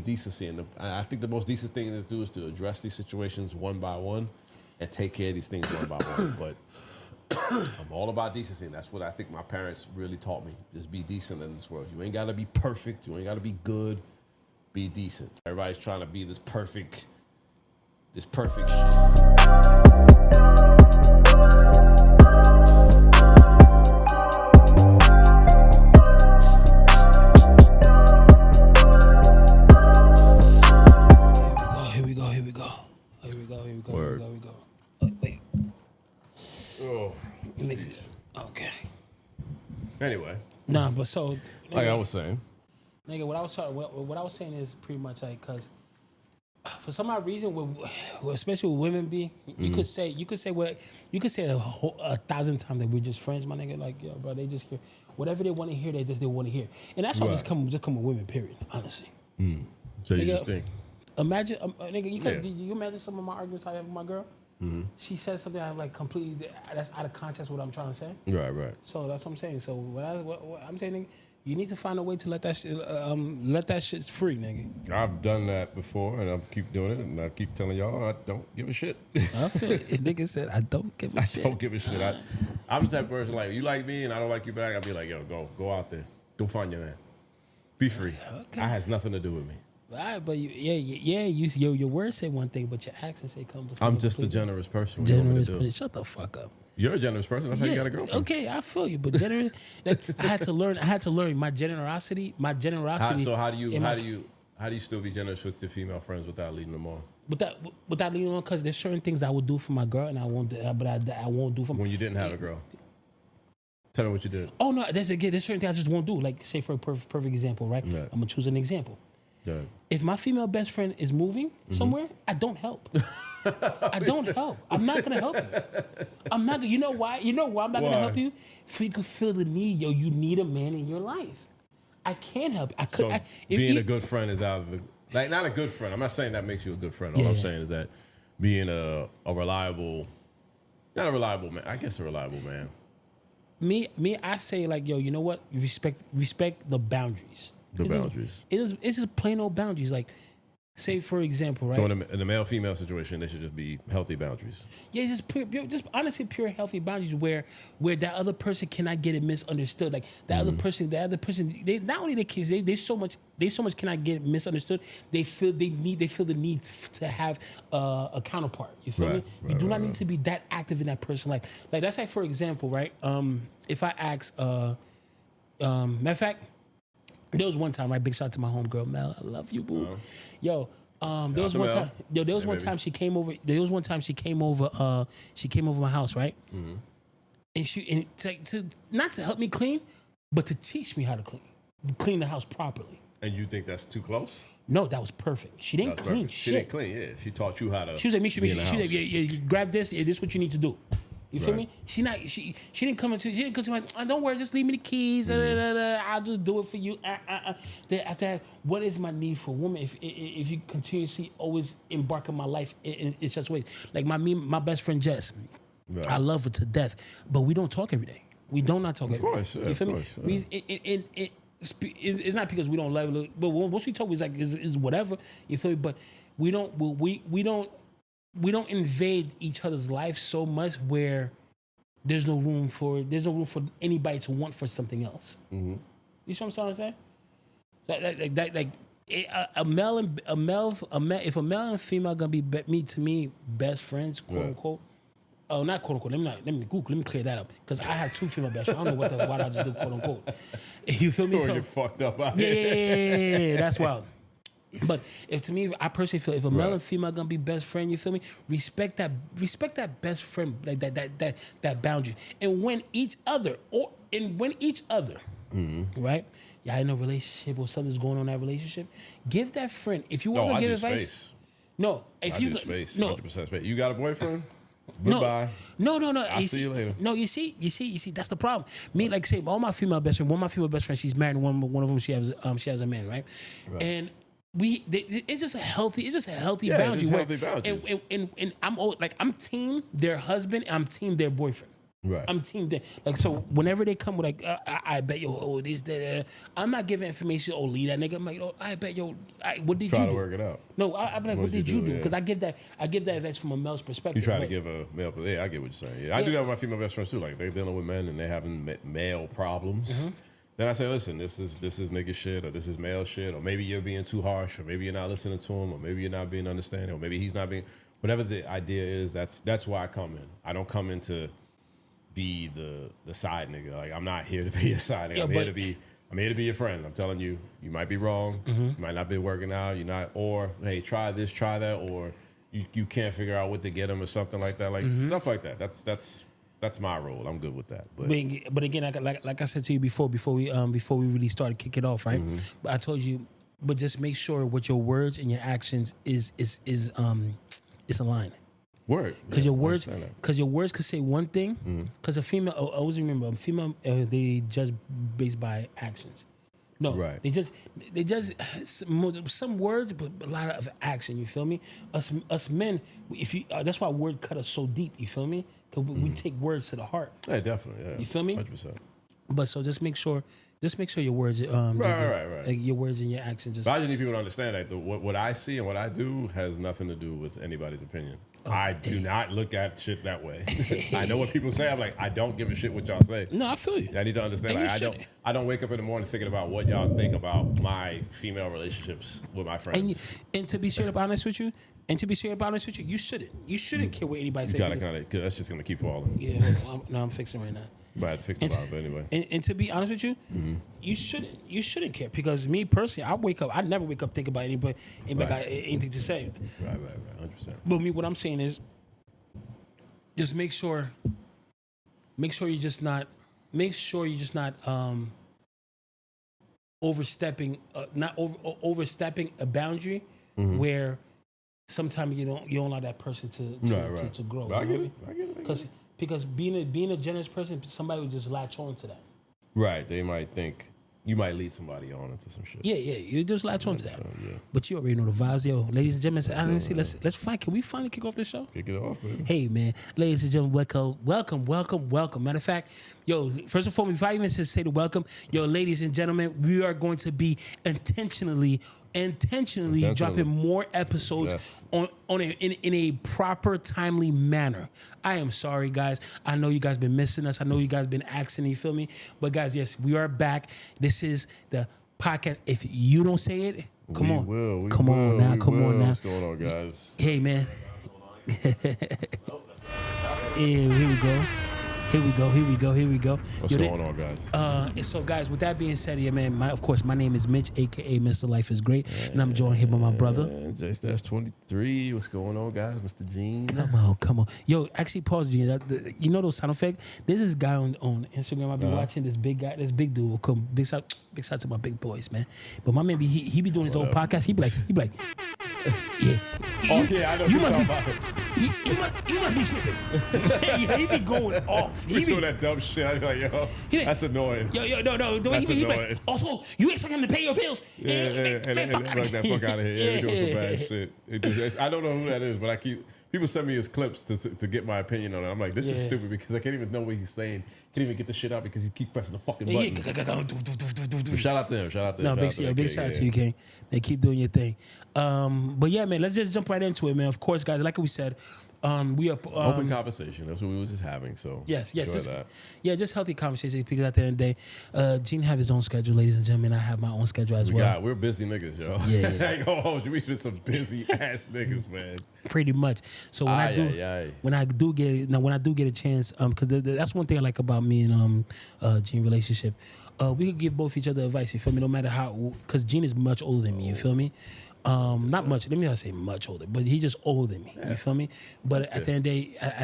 with decency, and I think the most decent thing to do is to address these situations one by one and take care of these things one by one. But I'm all about decency, and that's what I think my parents really taught me. Just be decent in this world. You ain't got to be perfect. You ain't got to be good. Be decent. Everybody's trying to be this perfect shit. Here we go. Word. Wait. Oh, Okay. anyway, Nah, but so like I was saying, nigga, what I was saying is pretty much like, cause for some odd reason, especially with women, you could say a 1,000 times that we're just friends, my nigga. Like, yo, bro, they just hear whatever they want to hear. They want to hear, and that's all Right. just come with women. Period. Honestly. so you Nigga, just think, Imagine, nigga, you imagine some of my arguments I have with my girl. She says something I'm like completely that's out of context what I'm trying to say. right. So that's what I'm saying. So what I'm saying, nigga, you need to find a way to let that shit free, nigga. I've done that before, and I keep doing it, and I keep telling y'all I don't give a shit. I feel it. Nigga said I don't give a shit. I don't give a shit. I'm the type of person, like, you like me and I don't like you back, I'll be like, yo, go out there. Go find your man. Be free. Okay. That has nothing to do with me. All right, but your words say one thing, but your actions say come. I'm just a generous person. What do you want me generous to do? person. Shut the fuck up. You're a generous person. That's how you got a girlfriend. Okay, I feel you, but generous. Like, I had to learn my generosity. How do you still be generous with your female friends without leading them on? Without leading on, because there's certain things I would do for my girl, and I won't do for When you didn't have a girl. Tell me what you did. Oh no, there's certain things I just won't do. Like, say for a perfect example, right? Right. I'm gonna choose an example. Yeah. If my female best friend is moving somewhere, I don't help. I don't help. I'm not gonna help you. I'm not. You know why? You know why I'm not gonna help you? If you can feel the need, yo, you need a man in your life. I can't help. I could. So being a good friend is out of the, like, not a good friend. I'm not saying that makes you a good friend. All I'm saying is that being a reliable, not a reliable man. I guess a reliable man. Me, I say, like, yo, you know what? Respect the boundaries. It's just plain old boundaries. Like, say for example, right? So in the male-female situation, they should just be healthy boundaries. Yeah, just honestly pure healthy boundaries where that other person cannot get it misunderstood. Like the other person, they not only the kids, they so much cannot get misunderstood. They feel the need to have a counterpart. You feel me? You do not need to be that active in that person's life. Like, that's like, for example, right? If I ask, matter of fact, there was one time, right? Big shout out to my homegirl Mel. I love you, boo. Yo, there was one time. Yo, there was one time she came over. She came over my house, right? And not to help me clean, but to teach me how to clean the house properly. And you think that's too close? No, that was perfect. She didn't clean shit. She didn't clean. Yeah, she taught you how to. She was like, yeah, you grab this. Yeah, this is what you need to do. You feel me? She didn't come to me, don't worry, just leave me the keys. I'll just do it for you. Then after that, what is my need for a woman if you continuously always embark in my life in such ways? Like my best friend Jess, I love her to death, but we don't talk every day. We don't not talk every day. Of course, you feel me? It's not because we don't love her, but once we talk, it's like is whatever. You feel me? But we don't invade each other's life so much where there's no room for anybody to want for something else. You see what I'm trying to say? If a male and a female are gonna be best friends, quote unquote. Oh, not quote unquote. Let me clear that up because I have two female best friends. I don't know why I just do quote unquote. You feel me? So you're fucked up out here. Yeah, that's wild. But I personally feel if a male and female are gonna be best friend, you feel me? Respect that best friend, like that boundary. And when each other, right? Y'all in a relationship or something's going on in that relationship, give that friend. If you want to give advice, space. No, if you space, no 100% space. You got a boyfriend? Goodbye. No. I'll see you later. No, you see, that's the problem. Me, like, say, all my female best friends. One of my female best friends, she's married. One of them, she has a man, right? And it's just a healthy boundary. It's healthy boundaries. And I'm team their husband, and I'm team their boyfriend. Right. I'm team them. Like, so whenever they come with like, I bet yo, oh this that, I'm not giving information. Oh, lead that nigga. I'm like, oh, I bet yo, what did Try you to do? work it out. No, I'm like, what did you do? Yeah. Because I give that advice from a male's perspective. You try to right? give a male, yeah, I get what you're saying. Yeah, I do that with my female best friends too. Like they're dealing with men and they're having male problems. Then I say, listen, this is nigga shit, or this is male shit, or maybe you're being too harsh, or maybe you're not listening to him, or maybe you're not being understanding, or maybe he's not being. Whatever the idea is, that's why I come in. I don't come in to be the side nigga. Like I'm not here to be a side nigga. Yeah, I'm here to be your friend. I'm telling you, you might be wrong. You might not be working out. You're not, or hey, try this, try that, or you can't figure out what to get him or something like that. Like stuff like that. That's my role. I'm good with that. But again, like I said to you before we really started kick it off, right? But I told you, but just make sure what your words and your actions is aligned. Word. Because your words could say one thing. Because a female, I always remember, a female, they judge based by actions. No, right. They just some words, but a lot of action. You feel me? Us men, if you that's why word cut us so deep. You feel me? Because we take words to the heart. Yeah, definitely. Yeah. You feel me? 100%. But so just make sure your words, right. like your words and your actions. But I just need people to understand that what I see and what I do has nothing to do with anybody's opinion. I do not look at shit that way. I know what people say. I'm like, I don't give a shit what y'all say. No, I feel you. I need to understand. Like, I don't wake up in the morning thinking about what y'all think about my female relationships with my friends. And to be straight up honest with you, you shouldn't care what anybody says. You gotta kind of, that's just gonna keep falling. Yeah, I'm fixing right now. But I had to fix it out, but anyway. And to be honest with you, you shouldn't care, because me personally, I never wake up thinking about anybody got anything to say. Right, 100%. But me, what I'm saying is, just make sure you're just not overstepping a boundary where sometimes you don't allow that person to grow. I get it. Because being a generous person, somebody would just latch on to that. Right. They might think you might lead somebody on into some shit. Yeah. You just latch on to that. Yeah. But you already know the vibes, yo. Ladies and gentlemen, honestly, let's find. Can we finally kick off this show? Kick it off, man. Hey, man. Ladies and gentlemen, welcome. Matter of fact, yo, first and foremost, before I even say the welcome, yo, ladies and gentlemen, we are going to be intentionally dropping more episodes in a proper, timely manner. I am sorry, guys. I know you guys been missing us. I know you guys been asking, you feel me? But guys, yes, we are back. This is the podcast. If you don't say it, come on now. What's going on, guys? Hey, man. Here we go. Here we go. What's going on, guys? So, guys, with that being said, yeah, man, of course, my name is Mitch, a.k.a. Mr. Life is Great, and I'm joined here by my brother. J-23. What's going on, guys? Mr. Gene. Come on. Yo, actually, pause, Gene. You know those sound effects? There's this guy on Instagram I've been watching, this big guy, this big dude. Big shout to my big boys, man. But my man, he be doing his own podcast. He be like, yeah. Oh, yeah, I know. You must be tripping. He be going off. He be doing that dumb shit. I be like, yo, that's annoying. Yo, no. The way he be like, also, you expect him to pay your bills. Yeah, and like that fuck out of here. Yeah, he doing some bad shit. I don't know who that is, but people send me his clips to get my opinion on it. I'm like, this is stupid because I can't even know what he's saying. Can't even get the shit out because he keep pressing the fucking button. Shout out to him. No, big shout out to you, King. Man, keep doing your thing. But yeah, man, let's just jump right into it, man. Of course, guys, like we said, we are open conversation. That's what we was just having. So yes, just healthy conversation. Because at the end of the day, Gene have his own schedule, ladies and gentlemen. I have my own schedule as well. We're busy niggas, yo. Yeah. I ain't gonna hold you. We spent some busy ass niggas, man. Pretty much. So when I do get a chance, because that's one thing I like about me and Gene relationship. We could give both each other advice. You feel me? No matter how, because Gene is much older than me. You feel me? Not much. Let me not say much older, but he's just older than me. You feel me? But at the end of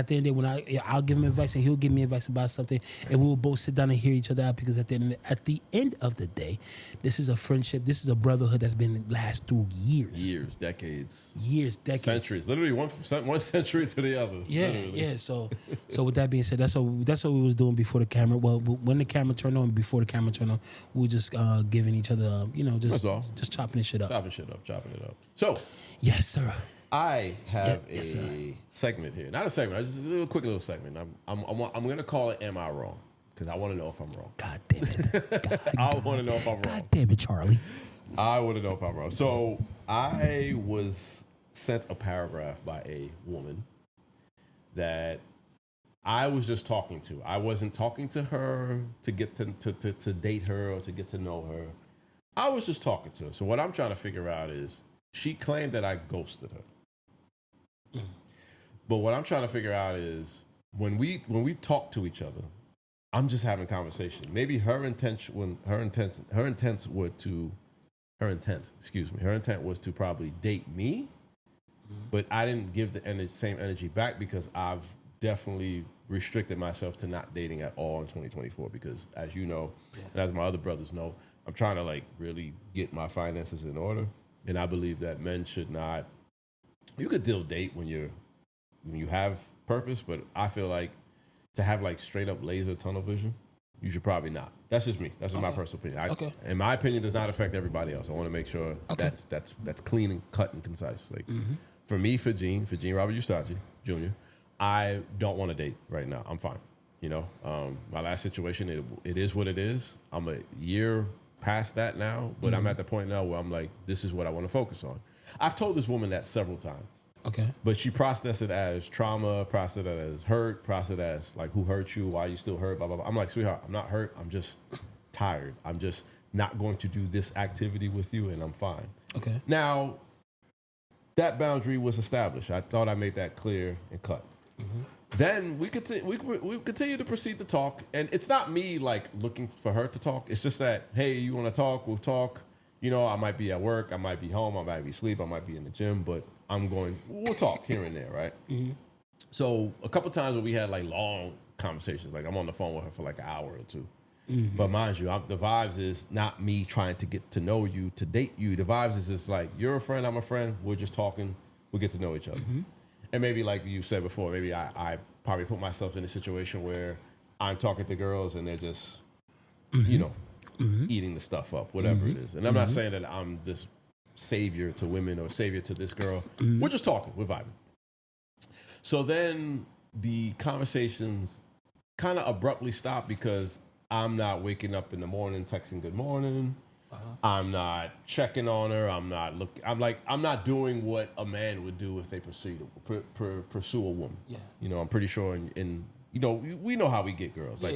the day, when I'll give him advice and he'll give me advice about something, and we'll both sit down and hear each other out. Because at the end of the day, this is a friendship. This is a brotherhood that's been last through years, decades, centuries, literally one century to the other. Yeah. So with that being said, that's what we was doing before the camera. Well, when the camera turned on, before the camera turned on, we were just giving each other, just chopping this shit up. Chopping it up. So, yes, sir. I have Yes, a segment here. Not a segment, just a quick little segment. I'm going to call it Am I Wrong? Because I want to know if I'm wrong. God damn it. I want to know if I'm wrong. God damn it, Charlie. I want to know if I'm wrong. So I was sent a paragraph by a woman that I was just talking to. I wasn't talking to her to get to date her or to get to know her. I was just talking to her. So what I'm trying to figure out is she claimed that I ghosted her. But what I'm trying to figure out is when we talk to each other, I'm just having conversation. Maybe her intent was to probably date me, but I didn't give the same energy back because I've definitely restricted myself to not dating at all in 2024 because, as you know, and as my other brothers know, I'm trying to like really get my finances in order, and I believe that men should not. You could still date when you have purpose, but I feel like to have like straight up laser tunnel vision, you should probably not. That's just me. That's just my personal opinion. And my opinion does not affect everybody else. I want to make sure that's clean and cut and concise. Like for me, for Gene Robert Eustachi Jr., I don't want to date right now. I'm fine. You know, my last situation, it is what it is. I'm a year past that now, but I'm at the point now where I'm like, this is what I want to focus on. I've told this woman that several times. Okay. But she processed it as trauma, processed it as hurt, processed it as like, who hurt you? Why are you still hurt? Blah, blah, blah. I'm like, sweetheart, I'm not hurt. I'm just tired. I'm just not going to do this activity with you, and I'm fine. Okay. Now, that boundary was established. I thought I made that clear and cut. Then we continue to proceed to talk, and it's not me like looking for her to talk. It's just that, hey, you want to talk? We'll talk. You know, I might be at work, I might be home, I might be asleep, I might be in the gym, but we'll talk here and there, right? So a couple times when we had like long conversations, like I'm on the phone with her for like an hour or two. But mind you, the vibes is not me trying to get to know you, to date you. The vibes is just like, you're a friend, I'm a friend, we're just talking, we'll get to know each other. And maybe like you said before, maybe I probably put myself in a situation where I'm talking to girls and they're just, you know, eating the stuff up, whatever it is. And I'm not saying that I'm this savior to women or savior to this girl. We're just talking, we're vibing. So then the conversations kind of abruptly stop because I'm not waking up in the morning texting good morning. I'm not checking on her. I'm not doing what a man would do if they pursue a woman. Yeah. You know, I'm pretty sure in you know, we know how we get girls. Like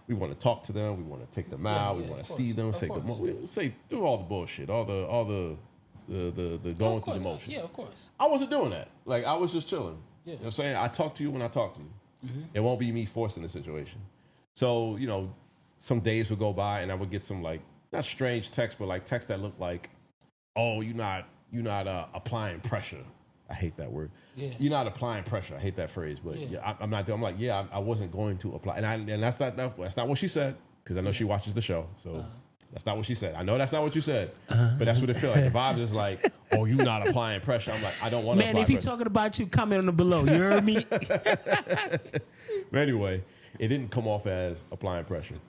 we want to talk to them, we want to take them out, we want to see them, say good morning, do all the bullshit, all the going through the motions. Yeah, of course. I wasn't doing that. Like I was just chilling. Yeah. You know what I'm saying? I talk to you when I talk to you. It won't be me forcing the situation. So, you know, some days would go by and I would get some like not strange text, but like text that looked like, oh, you're not applying pressure. I hate that word. Yeah. You're not applying pressure. I hate that phrase, but I'm not doing. I'm like, I wasn't going to apply, and that's not what she said, because I know she watches the show, so that's not what she said. I know that's not what you said, but that's what it feels like. The vibe is like, oh, you're not applying pressure. I'm like, I don't want to. Man, if he's talking about you, comment on the below. You heard me. But anyway, it didn't come off as applying pressure.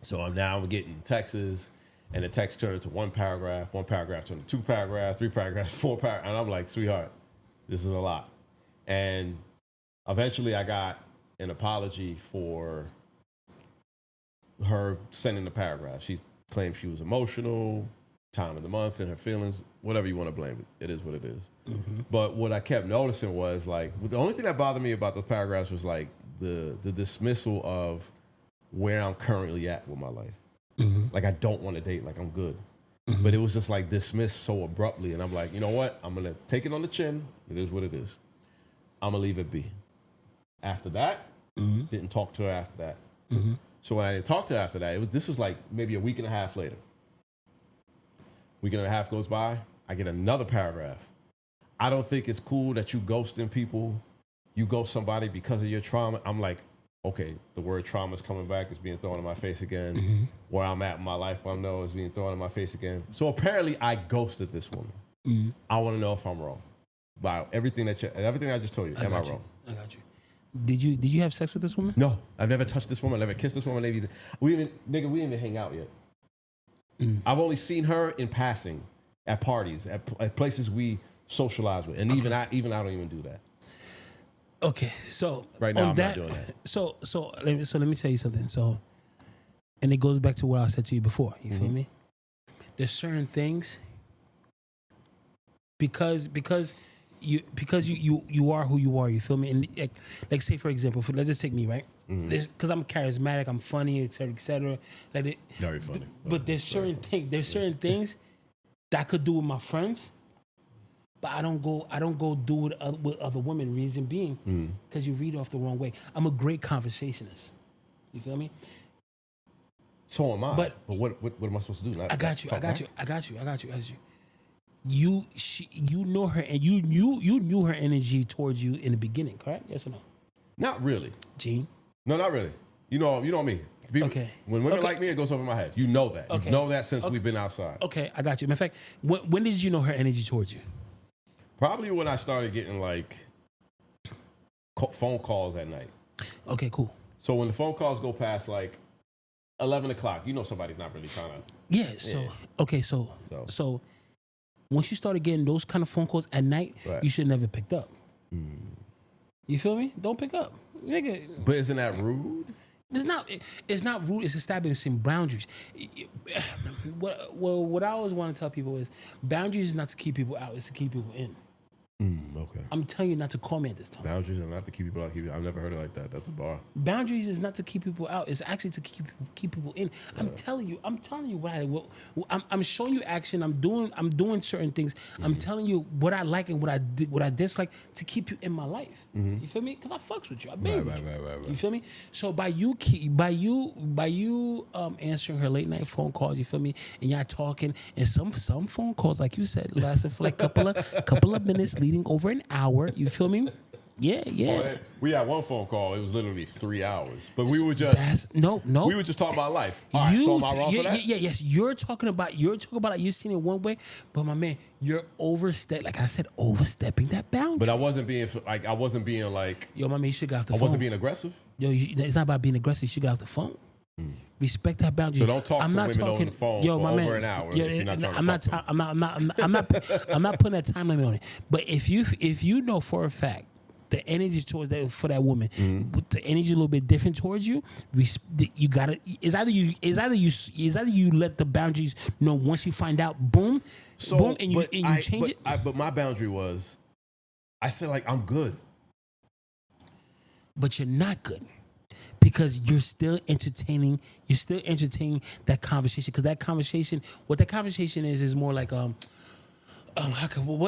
So I'm getting texts. And the text turned into one paragraph turned into 2 paragraphs, 3 paragraphs, 4 paragraphs. And I'm like, sweetheart, this is a lot. And eventually I got an apology for her sending the paragraph. She claimed she was emotional, time of the month, and her feelings, whatever you want to blame it. It is what it is. But what I kept noticing was like, the only thing that bothered me about those paragraphs was like the dismissal of where I'm currently at with my life. Like I don't want to date, like I'm good. But it was just like dismissed so abruptly. And I'm like, you know what? I'm going to take it on the chin. It is what it is. I'm going to leave it be. After that, didn't talk to her after that. So when I didn't talk to her after that, this was like maybe a week and a half later. Week and a half goes by, I get another paragraph. I don't think it's cool that you ghosting people. You ghost somebody because of your trauma. I'm like, okay, the word trauma is coming back. It's being thrown in my face again. Where I'm at in my life, I know is being thrown in my face again. So apparently I ghosted this woman. I want to know if I'm wrong. By everything I just told you, am I wrong? I got you. Did you have sex with this woman? No, I've never touched this woman. I've never kissed this woman. We didn't even hang out yet. I've only seen her in passing at parties, at places we socialize with. And even I don't even do that. Okay, so Right now, on I'm that, not doing that. So let me tell you something. So, and it goes back to what I said to you before. You feel me? There's certain things because you are who you are. You feel me? And like say for example, let's just take me, right? Because I'm charismatic, I'm funny, etc. Like it, Very funny. but there's certain things that I could do with my friends, but I don't go do it with other women. Reason being, because you read off the wrong way. I'm a great conversationist. You feel me? So am I. But what am I supposed to do? I got you. You know her, and you knew her energy towards you in the beginning, correct? Yes or no? Not really. Gene? No, not really. You know me. People, Okay. When women Okay. like me, it goes over my head. You know that. Okay. You know that since we've been outside. Okay, I got you. Matter of fact, when did you know her energy towards you? Probably when I started getting like phone calls at night. Okay, cool. So when the phone calls go past like 11 o'clock, you know somebody's not really trying to. Yeah. So okay. So once you started getting those kind of phone calls at night, Right. you should never picked up. You feel me? Don't pick up, nigga. But isn't that rude? It's not rude. It's establishing boundaries. What I always want to tell people is boundaries is not to keep people out. It's to keep people in. Okay. I'm telling you not to call me at this time. Boundaries are not to keep people out. I've never heard it like that. That's a bar. Boundaries is not to keep people out. It's actually to keep people in. I'm telling you I'm showing you action. I'm doing certain things. I'm telling you what I like and what I dislike to keep you in my life. You feel me? Because I fucks with you. I bang with you. Right. You feel me? So by you answering her late night phone calls, you feel me? And y'all talking, and some phone calls, like you said, lasted for like couple of minutes, leading over an hour. You feel me? Yeah. We had one phone call. It was literally 3 hours, but we were just no. We were just talking about life. All right, so am I wrong for that? Yes. You're talking about like you're seeing it one way, but my man, you're overstepping that boundary. But I wasn't being like. Yo, my man, you should get off the phone. I wasn't being aggressive. Yo, it's not about being aggressive. You should get off the phone. Respect that boundary. So don't talk to women on the phone for over an hour. Yo, if you're not trying I'm not putting that time limit on it. But if you know for a fact the energy towards for that woman, with the energy a little bit different towards you, you gotta. It's either you let the boundaries know once you find out, boom, and you change it. But my boundary was, I said like I'm good. But you're not good. Because you're still entertaining that conversation. Because what that conversation is more like what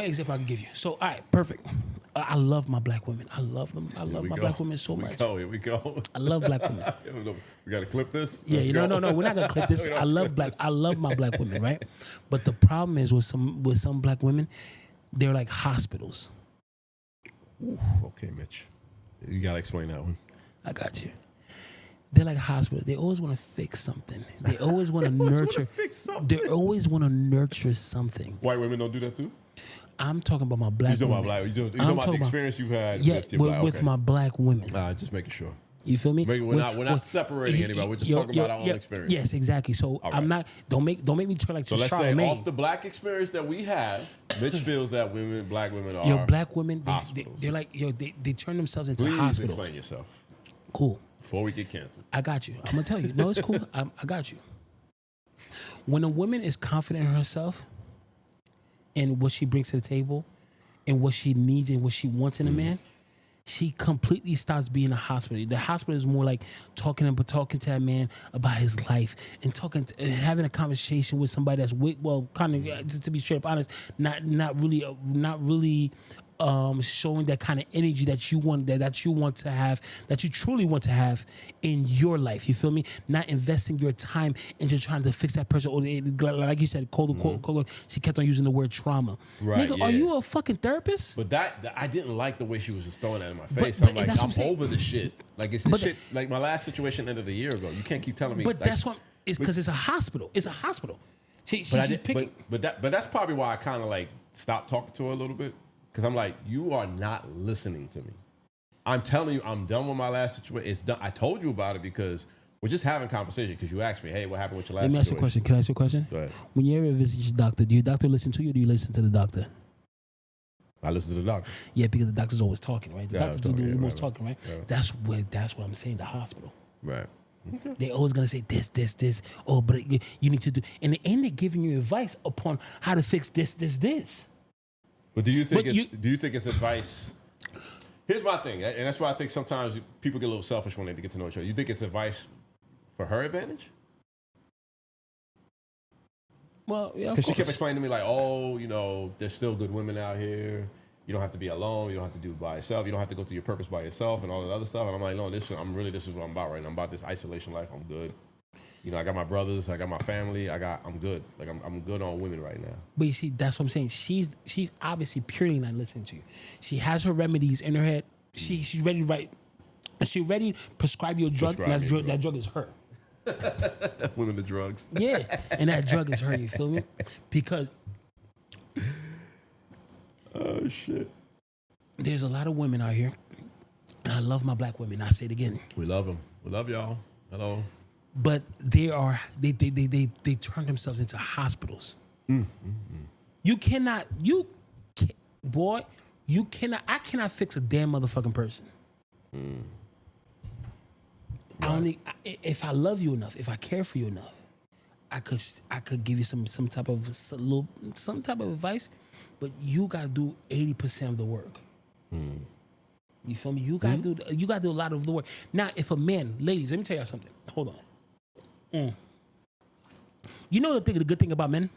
example I can give you? So, all right, perfect. I love my black women. I love them. I love my black women so much. Here we go. I love black women. We got to clip this? Yeah, no, we're not gonna clip this. I love my black women, right? But the problem is with some black women, they're like hospitals. Oof, okay, Mitch. You got to explain that one. I got you. They're like hospitals. They always want to fix something. They always want to nurture. They always want to nurture something. White women don't do that too? I'm talking about my black women. You're talking about the experience you've had with my black women. Just making sure. You feel me? We're not separating anybody. We're just talking about our own experience. Yes, exactly. So right. I'm not. Don't make me turn like. So let's say off the black experience that we have, Mitch feels that black women are. Black women. They're like they turn themselves into hospitals. Please explain yourself. Cool. Before we get canceled. I got you. I'm gonna tell you. No, it's cool. I got you. When a woman is confident in herself and what she brings to the table and what she needs and what she wants in a man, she completely stops being a hospital. The hospital is more like talking to that man about his life and having a conversation with somebody that's kind of to be straight up honest, not really showing that kind of energy that you want to have, that you truly want to have in your life. You feel me? Not investing your time into trying to fix that person. Or like you said, she kept on using the word trauma. Right? Nigga, are you a fucking therapist? But that I didn't like the way she was just throwing that in my face. I'm like, I'm over the shit. Like it's this shit. Like my last situation ended a year ago. You can't keep telling me. But that's what. It's because it's a hospital. It's a hospital. But that's probably why I kind of like stopped talking to her a little bit. Because I'm like, you are not listening to me. I'm telling you, I'm done with my last situation. It's done. I told you about it because we're just having conversation. Because you asked me, hey, what happened with your last situation? Let me ask you a question. Can I ask you a question? Go ahead. When you ever visit your doctor, do your doctor listen to you or do you listen to the doctor? I listen to the doctor. Yeah, because the doctor's always talking, right? The Yeah, doctor's talking, doing the yeah, most right, talking, right? yeah. That's what I'm saying. The hospital. Right. They always gonna say this. Oh, but you need to do, and they ain't giving you advice upon how to fix this. But do you think But do you think it's advice? Here's my thing, and that's why I think sometimes people get a little selfish when they get to know each other. You think it's advice for her advantage? Well, yeah, of Because she course. kept explaining to me like, oh, there's still good women out here. You don't have to be alone. You don't have to do it by yourself. You don't have to go through your purpose by yourself and all that other stuff. And I'm like, no, this is what I'm about right now. I'm about this isolation life. I'm good. I got my brothers. I got my family. I'm good. Like I'm good on women right now. But you see, that's what I'm saying. She's obviously purely not listening to you. She has her remedies in her head. She's ready to write. She ready to prescribe you a drug. Prescribe me a drug. That drug is her. Women the drugs. Yeah, and that drug is her. You feel me? Because Oh shit. there's a lot of women out here, and I love my black women. I say it again. We love them. We love y'all. Hello. But they turn themselves into hospitals. You cannot, I cannot fix a damn motherfucking person. If I love you enough, if I care for you enough, I could give you some type of advice, but you gotta do 80% of the work. You feel me? You gotta do a lot of the work. Now, if a man, ladies, let me tell y'all something. Hold on. You know the good thing about men?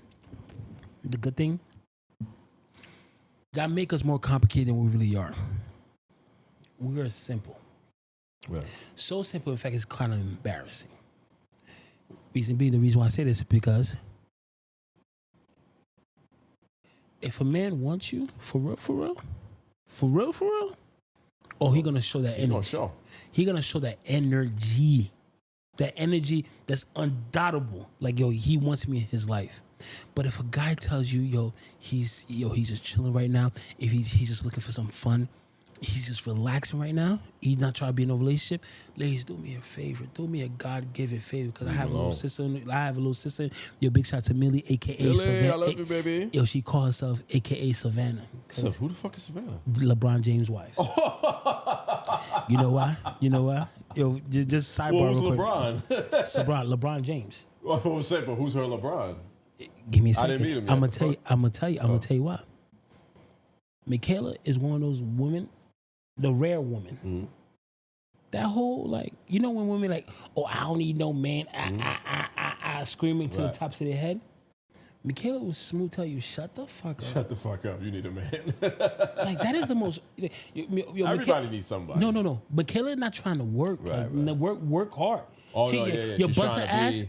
The good thing? God make us more complicated than we really are. We are simple. Right. So simple, in fact, it's kind of embarrassing. The reason why I say this is because if a man wants you for real, oh, he gonna show that energy. He gonna show that energy. That energy that's undoubtable. Like, yo, he wants me in his life. But if a guy tells you, he's just chilling right now, if he's just looking for some fun, he's just relaxing right now, he's not trying to be in a relationship, ladies, do me a favor. Do me a God-given favor, because I have a little sister. Yo, big shout to Millie, a.k.a. Savannah. I love you, baby. Yo, she calls herself a.k.a. Savannah. So who the fuck is Savannah? LeBron James' wife. You know why? Yo, just sidebar. Who's real quick. LeBron James. Well, I was saying, but who's her LeBron? Give me a I second. didn't meet him yet. I'm gonna tell you why. Michaela is one of those women, the rare woman. Mm-hmm. That whole, like, when women like, oh, I don't need no man, screaming to the tops of their head. Michaela will smooth tell you, shut the fuck up. Shut the fuck up. You need a man. Like, that is the most. Everybody needs somebody. No. Michaela not trying to work. Right. Work hard. Oh, no, yeah. Your bust her ass.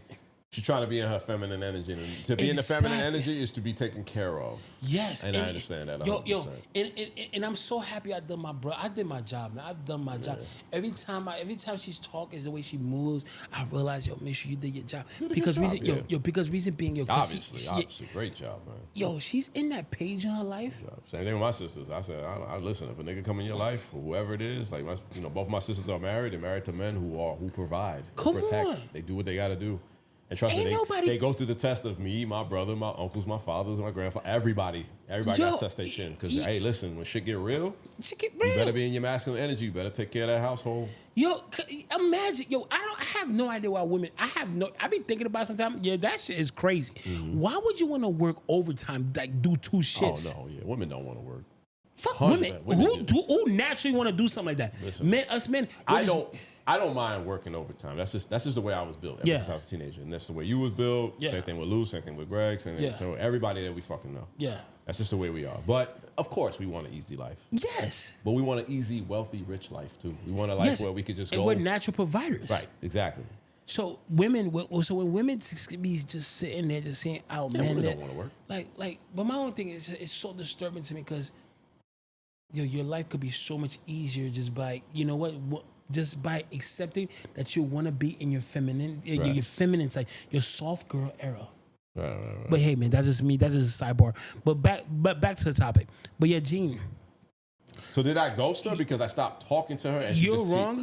She's trying to be in her feminine energy. And to be in the feminine energy is to be taken care of. Yes. And I understand that 100%. And I'm so happy I did my job. Now I've done my job. Every time she's talking, is the way she moves, I realize, make sure you did your job. Because reason being, obviously, great job, man. Yo, she's in that page in her life. Same thing with my sisters. I said, I listen, if a nigga come in your life, or whoever it is, like both my sisters are married. They're married to men who protect. Come on. They do what they got to do. And trust me, they go through the test of me, my brother, my uncles, my fathers, my grandfather, everybody. Got to test their chin. Because, hey, listen, when shit get real, you better be in your masculine energy. You better take care of that household. Yo, imagine, I have no idea why women, I be thinking about sometimes, that shit is crazy. Mm-hmm. Why would you want to work overtime, like do two shifts? Oh, no, yeah, women don't want to work. Fuck women. Who naturally want to do something like that? Listen, men. I don't mind working overtime. That's just the way I was built ever since I was a teenager, and that's the way you was built. Yeah. Same thing with Lou, same thing with Greg, so everybody that we fucking know. Yeah, that's just the way we are. But of course, we want an easy life. Yes, but we want an easy, wealthy, rich life too. We want a life where we could just go. And we're natural providers. Right. Exactly. So when women be just sitting there just saying, "Oh man, women don't want to work." Like, but my own thing is it's so disturbing to me because your life could be so much easier just by just by accepting that you want to be in your feminine, your feminine side, your soft girl era. Right. But hey, man, that's just me. That's just a sidebar. But back to the topic. But yeah, Gene. So did I ghost her because I stopped talking to her? And You're wrong.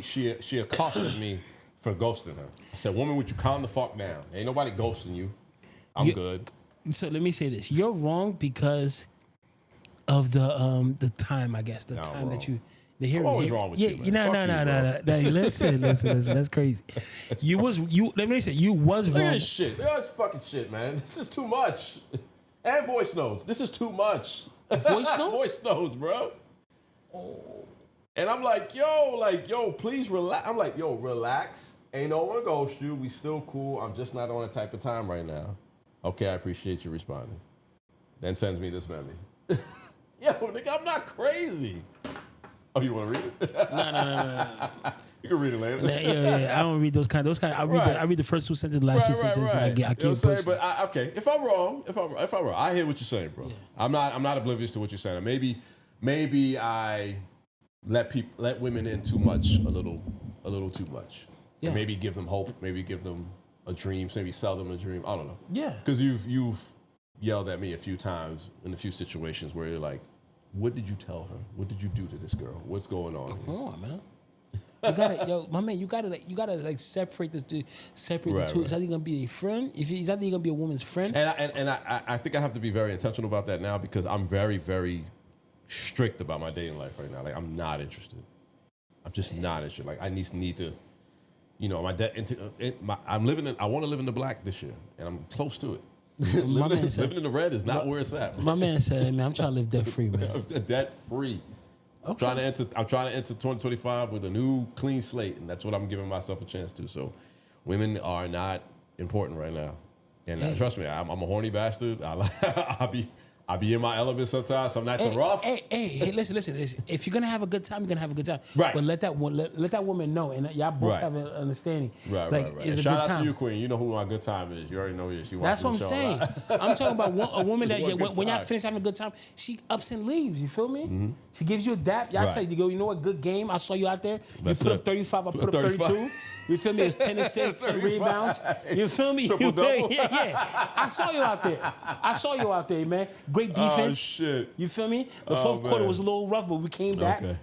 She accosted me for ghosting her. I said, "Woman, would you calm the fuck down? Ain't nobody ghosting you. I'm good." So let me say this: you're wrong because the time, I guess, the No, time wrong. that you. The hearing, I'm always wrong with you, man. No, Fuck no, you, no, bro. no, no. Listen. That's crazy. Let me say, you was Look at wrong. this shit. Look at this fucking shit, man. This is too much. And voice notes. This is too much. Voice notes? Voice notes, bro. And I'm like, yo, please relax. I'm like, yo, relax. Ain't no one ghost you. We still cool. I'm just not on a type of time right now. Okay, I appreciate you responding. Then sends me this meme. Yo, nigga, I'm not crazy. Oh, you want to read it? No. You can read it later. Yeah. I don't read those kind. I read the first two sentences, the last two sentences, and I keep You know it what I'm saying? pushing. But okay, if I'm wrong, I hear what you're saying, bro. Yeah. I'm not oblivious to what you're saying. Maybe I let women in too much, a little too much. Yeah. And maybe give them hope. Maybe give them a dream. Maybe sell them a dream. I don't know. Yeah. Because you've yelled at me a few times in a few situations where you're like, what did you tell her? What did you do to this girl? What's going on here? Come on, man. You gotta, my man. You gotta separate the two. Right. Is either gonna be a friend? Is either gonna be a woman's friend? And I think I have to be very intentional about that now because I'm very, very strict about my dating life right now. Like I'm not interested. I'm just not interested. Like I need to, you know, I want to live in the black this year, and I'm close to it. Living in the red is not where it's at. My man said, "Man, I'm trying to live debt free, man. Debt free. Okay. I'm trying to enter 2025 with a new clean slate, and that's what I'm giving myself a chance to. So, women are not important right now, and trust me, I'm a horny bastard. I'll be in my element sometimes. Some nights are rough. Hey, listen. If you're gonna have a good time, you're gonna have a good time. Right. But let that woman know, and y'all both Right. have an understanding. Right. It's a Shout good out time. to you, Queen. You know who my good time is. You already know this. That's what I'm saying. I'm talking about a woman that One good when y'all time. finish having a good time, she ups and leaves. You feel me? She gives you a dap. Y'all Right. say, you know what? Good game. I saw you out there. That's you put it. up 35. I put up 35. 32. You feel me? It's 10 assists, 10 rebounds. You feel me? Triple-double. Yeah. I saw you out there, man. Great defense. Oh, shit. You feel me? The Oh, fourth quarter man. was a little rough, but we came back. Okay.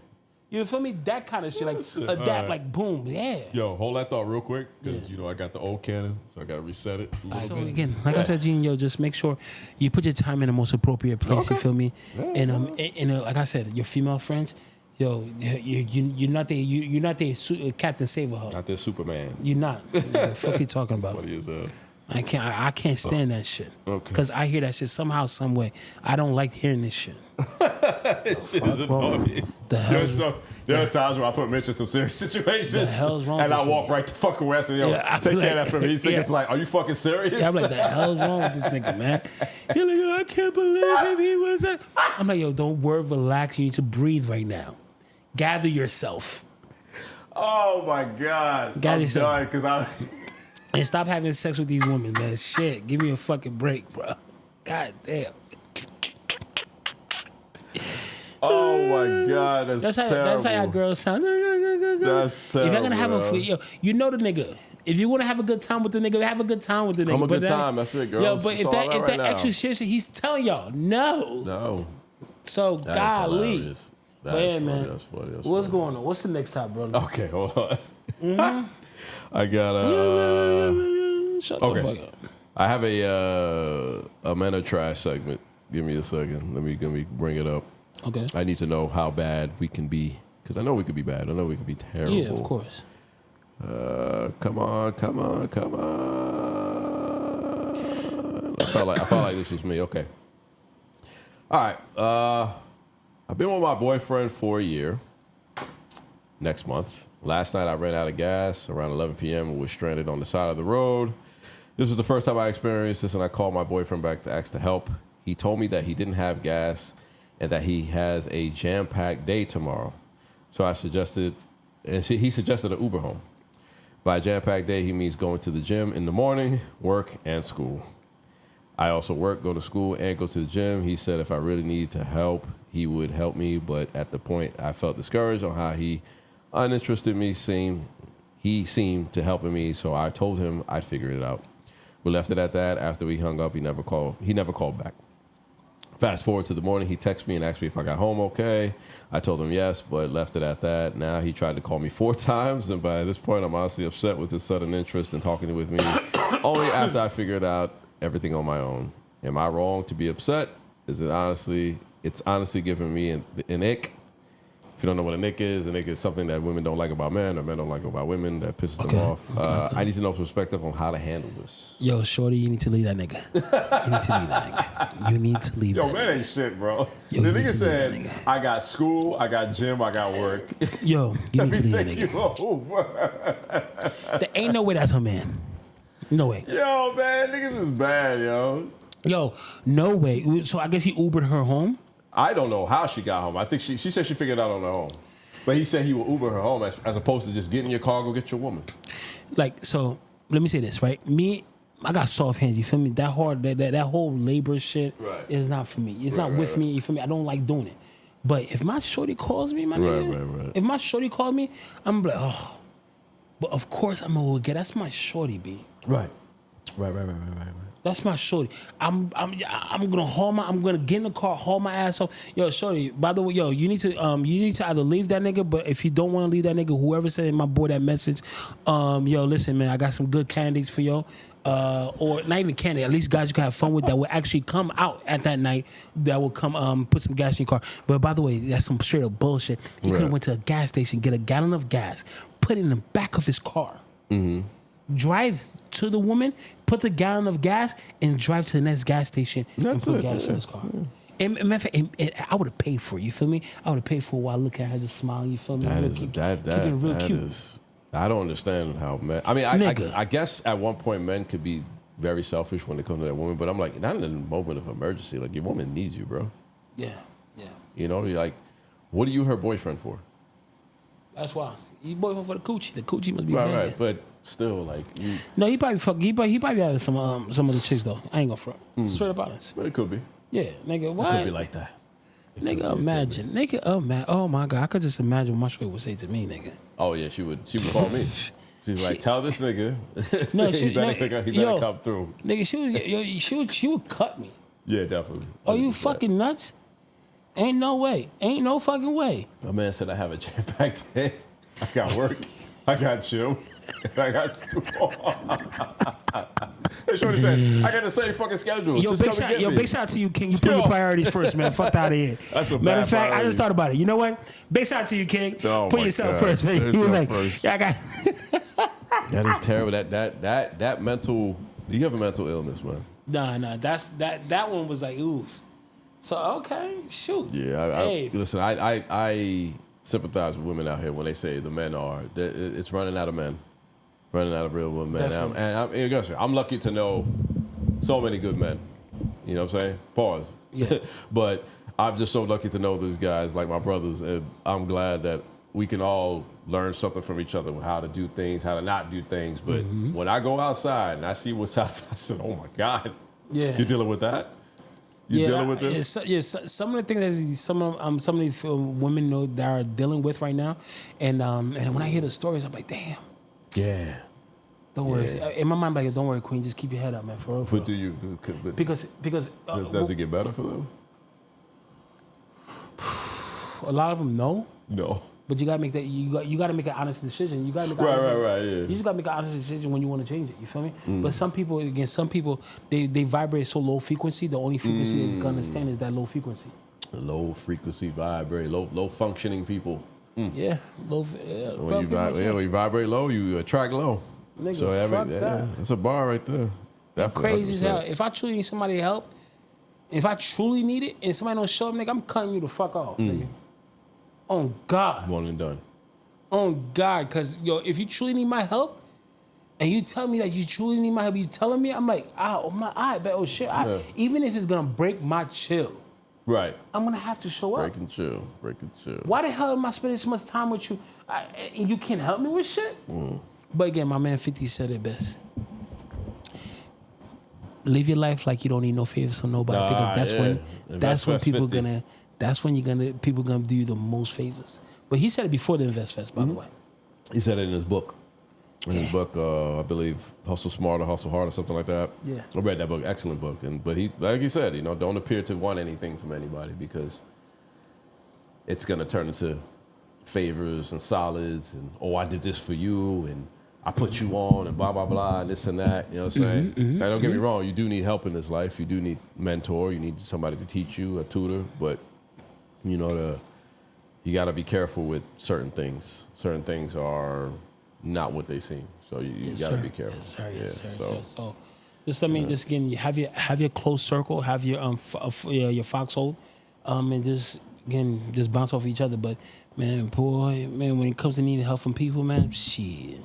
You feel me? That kind of shit. Like shit. a dap, All right. like boom. Yeah. Yo, hold that thought real quick, because you know I got the old cannon, so I got to reset it. A little So bit. again, like I said, Gene, just make sure you put your time in the most appropriate place. You Okay. feel me? Yeah, And like I said, your female friends, you're not there. Captain Saverhawk. Not this Superman. You're not. What the fuck you talking about? What is I can't stand that shit. Okay. Because I hear that shit somehow, some way. I don't like hearing this shit. Shit is annoying. The hell? There are times where I put Mitch in some serious situations, The hell's wrong and with I this walk nigga? right to fucking West and yo, Yeah, I take be care of like- that for me. He's thinking yeah. it's like, are you fucking serious? Yeah, I'm like, the hell's wrong with this nigga, man? You're like, oh, I can't believe if he was a... I'm like, yo, don't worry, relax. You need to breathe right now. Gather yourself. Oh my God, Got I'm yourself. done because I. And stop having sex with these women, man. Shit, give me a fucking break, bro. God damn. Oh my God, that's terrible. That's how y'all girls sound. That's terrible. If you're gonna have bro. you know the nigga. If you want to have a good time with the nigga, have a good time with the nigga. I'm a But good time. That's it, girl. Yo, but That's if all that I got if right that now. extra shit, he's telling y'all no. No, So that is golly. hilarious. That But is yeah, funny, man. That's funny. That's What's funny. going on? What's the next top, bro? Okay, hold on. Mm-hmm. I got Shut okay. the fuck up. I have a men are trash segment. Give me a second. Let me bring it up. Okay. I need to know how bad we can be, because I know we could be bad. I know we could be terrible. Yeah, of course. Come on. I felt like this was me. Okay. All right. I've been with my boyfriend for a year. Next month. Last night I ran out of gas around 11 p.m. and was stranded on the side of the road. This was the first time I experienced this, and I called my boyfriend back to ask to help. He told me that he didn't have gas and that he has a jam-packed day tomorrow. So he suggested an Uber home. By jam-packed day, he means going to the gym in the morning, work, and school. I also work, go to school, and go to the gym. He said if I really needed to help, he would help me, but at the point I felt discouraged on how he seemed to helping me, so I told him I'd figure it out. We left it at that. After we hung up, he never called back. Fast forward to the morning, he texted me and asked me if I got home okay. I told him yes, but left it at that. Now he tried to call me 4 times, and by this point, I'm honestly upset with his sudden interest in talking with me, only after I figured out everything on my own. Am I wrong to be upset? Is it honestly it's honestly giving me an ick. If you don't know what an ick is something that women don't like about men or men don't like about women that pisses them off. I need to know perspective on how to handle this. Yo, shorty, you need to leave that nigga. You need to leave that nigga. You need to leave that nigga. Yo, man ain't shit, bro. Yo, the nigga said, I got school, I got gym, I got work. Yo, you need to leave that nigga. There ain't no way that's her man. No way. Yo, man, niggas is bad, yo. Yo, no way. So I guess he Ubered her home? I don't know how she got home. I think she said she figured it out on her own. But he said he will Uber her home as opposed to just get in your car, go get your woman. Like, so let me say this, right? I got soft hands, you feel me? That hard, that whole labor shit is not for me. It's not with me, you feel me? I don't like doing it. But if my shorty calls me, my nigga, if my shorty called me, I'm like, oh. But of course I'm gonna get, that's my shorty, B. Right. That's my shorty. I'm gonna get in the car, haul my ass off. Yo, shorty, by the way, yo, you need to either leave that nigga, but if you don't want to leave that nigga, whoever sent my boy that message, yo, listen, man, I got some good candidates for yo. Or not even candidate, at least guys you can have fun with that will actually come out at that night, that will come put some gas in your car. But by the way, that's some straight up bullshit. You could have went to a gas station, get a gallon of gas, put it in the back of his car, drive to the woman, put the gallon of gas, and drive to the next gas station and put gas in his car. And I would have paid for it, you feel me? I would have paid for it while looking at her just smiling, you feel me? That is, I don't understand how men, I mean, I guess at one point men could be very selfish when it comes to that woman, but I'm like, not in a moment of emergency. Like, your woman needs you, bro. Yeah. You know, you're like, what are you her boyfriend for? That's why. You boyfriend for the coochie. The coochie must be right, but still, like, you. No, he probably had some other chicks though. I ain't gonna front. Straight up honest. But it could be. Yeah, nigga. Why? It could be like that. Nigga, imagine. Oh my God, I could just imagine what my shorty would say to me, nigga. Oh yeah, she would call me. She's like, tell this nigga. No, he better come through. Nigga, she would cut me. Yeah, definitely. Are you fucking nuts? Ain't no way. Ain't no fucking way. My man said I have a jam-packed day. I got work. I got gym. I got school. Shorty said, I got the same fucking schedule. Big shout out to you, King. You put your priorities first, man. Fuck out of here. That's a Matter bad of fact, priority. I just thought about it. You know what? Big shout out to you, King. Oh put yourself God. first, man. You were like, yeah, I got. That is terrible. That mental. You have a mental illness, man. Nah. That one was like, oof. So okay, shoot. Yeah. Listen. I sympathize with women out here when they say the men are. It's running out of men. Running out of real women. And I'm lucky to know so many good men. You know what I'm saying? Pause. Yeah. But I'm just so lucky to know these guys like my brothers, and I'm glad that we can all learn something from each other, how to do things, how to not do things. But when I go outside and I see what's out there, I said, "Oh my God, yeah, you're dealing with that." Dealing with this? Some of the things that some of these women know that are dealing with right now, and when I hear the stories, I'm like, damn. Yeah. Don't worry. In my mind, I'm like, don't worry, Queen. Just keep your head up, man. For real. But do you? Because does it get better for them? A lot of them no. No. But you gotta make that. You gotta make an honest decision. You gotta make right. Yeah. You just gotta make an honest decision when you want to change it. You feel me? But some people, they vibrate so low frequency. The only frequency they can understand is that low frequency. Low frequency vibrate, low functioning people. Yeah, low. When you vibrate low, you attract low. Nigga, so fuck that. That's a bar right there. Definitely. Crazy as hell. If I truly need somebody help, if I truly need it, and somebody don't show up, nigga, I'm cutting you the fuck off, nigga. On God. One and done. On God, because if you truly need my help, and you tell me that you truly need my help, you telling me, I'm like, I'm not, but oh shit, even if it's gonna break my chill. Right. I'm gonna have to show up. Break and chill. Why the hell am I spending so much time with you and you can't help me with shit? But again, my man 50 said it best. Live your life like you don't need no favors from nobody, because that's when people gonna do you the most favors. But he said it before the Invest Fest, by the way. He said it in his book. His book, I believe, Hustle Smarter, Hustle Harder, something like that. Yeah. I read that book, excellent book. But he, like he said, don't appear to want anything from anybody, because it's gonna turn into favors and solids and I did this for you and I put you on and blah blah blah and this and that. You know what I'm saying? Now don't get me wrong, you do need help in this life. You do need mentor. You need somebody to teach you, a tutor. But you know, you got to be careful with certain things. Certain things are not what they seem. So you got to be careful. Yes, sir. Yes, Yeah, sir. So just just again, you have your close circle, have your your foxhole, and just again just bounce off each other. But man, boy, man, when it comes to needing help from people, man, shit,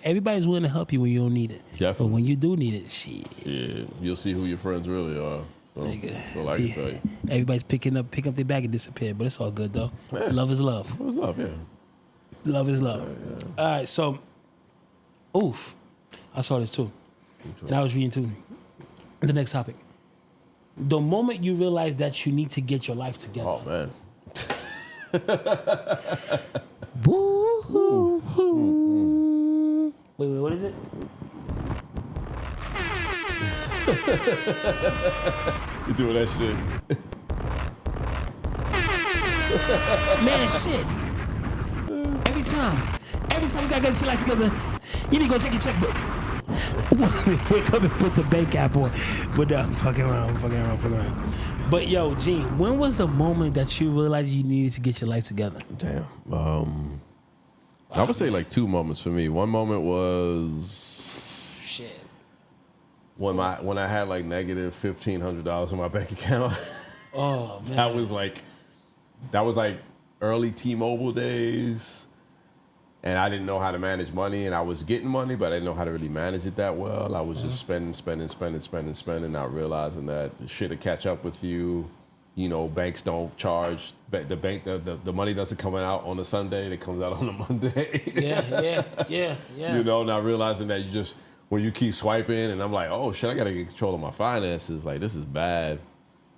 everybody's willing to help you when you don't need it. Definitely. But when you do need it, shit, yeah, you'll see who your friends really are. So, so I can tell you, everybody's picking up their bag and disappear. But it's all good though. Yeah. Love is love. it was love, yeah. Love is love. All right, so, oof, I saw this too, and I was reading too. The next topic: the moment you realize that you need to get your life together. Oh man. Woo-hoo. Wait, what is it? You doing that shit? Man, shit. Every time we gotta get your life together, you need to go check your checkbook. Wake up and put the bank app on. But I'm fucking around. But yo, Gene, when was the moment that you realized you needed to get your life together? Damn. I would say like two moments for me. One moment was Shit. when I had like negative $1,500 in my bank account. Oh man. That was like early T-Mobile days. And I didn't know how to manage money, and I was getting money, but I didn't know how to really manage it that well. I was just spending, not realizing that the shit will catch up with you. You know, banks don't charge. The money doesn't come out on a Sunday. It comes out on a Monday. Yeah. You know, not realizing that when you keep swiping, and I'm like, oh shit, I got to get control of my finances. Like, this is bad.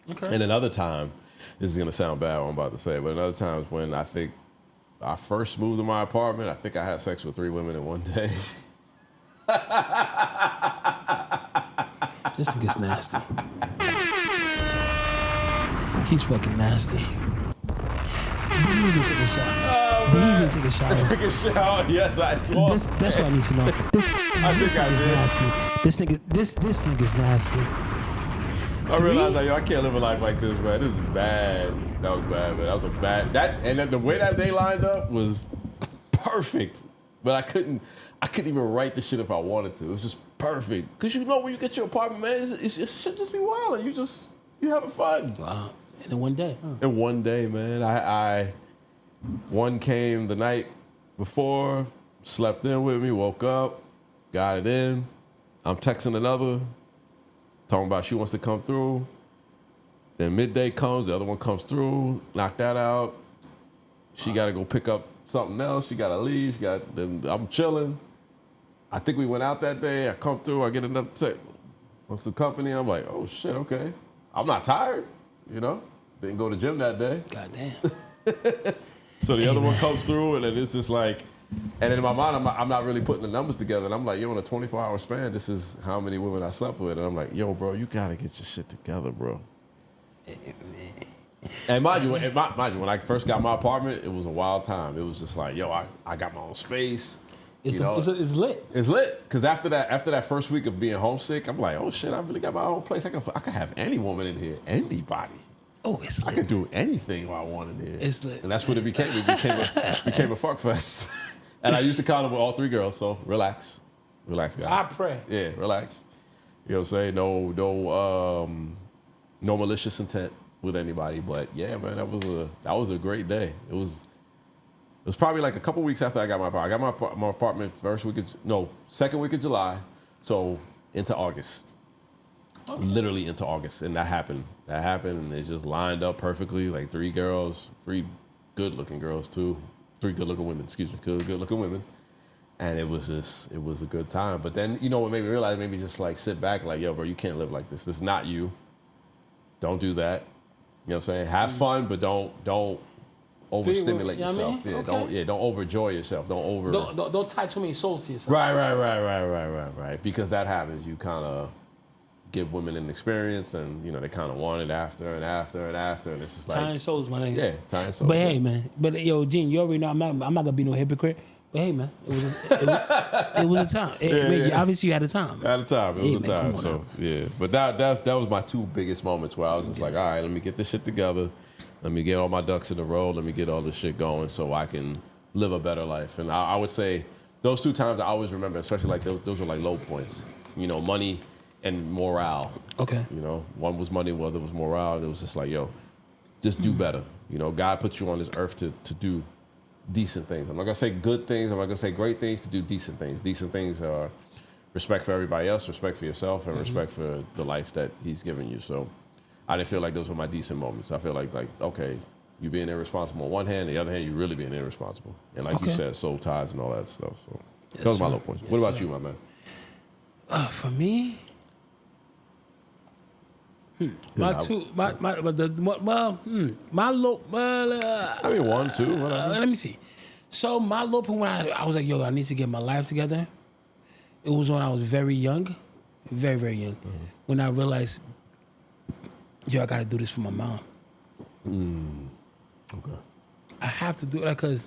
Okay. And another time, this is going to sound bad what I'm about to say, but another time is when I think I first moved to my apartment. I think I had sex with 3 women in one day. This nigga's nasty. He's fucking nasty. Did he even take a shower? Did he even take a shower? Take a shower? Yes, I did. That's what I need to know. This nigga's nasty. This nigga's nasty. I realized, like, yo, I can't live a life like this, man. This is bad. That was bad, man. That was a bad. And then the way that they lined up was perfect. But I couldn't even write the shit if I wanted to. It was just perfect. Because you know when you get your apartment, man, it should just be wild. You having fun. Wow. And in one day. Huh? In one day, man. One came the night before, slept in with me, woke up, got it in. I'm texting another, talking about she wants to come through. Then midday comes, the other one comes through, knock that out. She got to go pick up something else. She got to leave. Then I'm chilling. I think we went out that day. I come through. I get another text from some company. I'm like, oh shit, okay. I'm not tired, you know. Didn't go to the gym that day. Goddamn. So the other one comes through, and then it's just like, and in my mind, I'm not really putting the numbers together. And I'm like, yo, in a 24-hour span, this is how many women I slept with. And I'm like, yo, bro, you got to get your shit together, bro. And mind you, when I first got my apartment, it was a wild time. It was just like, yo, I got my own space. It's lit. It's lit. Because after that first week of being homesick, I'm like, oh shit, I really got my own place. I could have any woman in here, anybody. Oh, it's lit. I could do anything I wanted here. It's lit. And that's what it became. It became a fuck fest. And I used to condom with all 3 girls, so relax, guys. I pray. Yeah, relax. You know what I'm saying? No malicious intent with anybody, but yeah, man, that was a great day. It was probably like a couple weeks after I got my apartment. I got my apartment second week of July, so into August. Okay. Literally into August, and that happened, and it just lined up perfectly. Like 3 girls, 3 good-looking girls too, 3 good-looking women. Excuse me, good-looking women, and it was a good time. But then what made me realize, maybe just like sit back, like, yo, bro, you can't live like this. This is not you. Don't do that. You know what I'm saying? Have fun, but don't overstimulate yourself. I mean? Okay. Don't overjoy yourself. Don't tie too many souls to yourself. Right. Because that happens. You kind of give women an experience, and they kind of want it after, and it's just like tying souls, my nigga. Yeah, tying souls. But hey, man. But yo, Gene, you already know I'm not gonna be no hypocrite. But hey, man, it was a time. Obviously, you had a time. At the time, it was Hey, a man, time. come on So now. yeah, but that was my two biggest moments where I was just like, all right, let me get this shit together. Let me get all my ducks in a row. Let me get all this shit going so I can live a better life. And I would say those two times I always remember, especially like those were like low points. You know, money and morale. Okay. You know, one was money, the other was morale. It was just like, yo, just do better. You know, God put you on this earth to do decent things. I'm not gonna say good things. I'm not gonna say great things. To do decent things. Decent things are respect for everybody else, respect for yourself, and respect for the life that He's given you. So I didn't feel like those were my decent moments. I feel like okay, you being irresponsible on one hand, the other hand, you really being irresponsible. And like you said, soul ties and all that stuff. So those are my low points. Yes, what about sir. you, my man? For me, my low. I mean, one, two, whatever. Let me see. So my low point when I was like, yo, I need to get my life together. It was when I was very young, very, very young, when I realized, yo, I got to do this for my mom. Okay. I have to do it because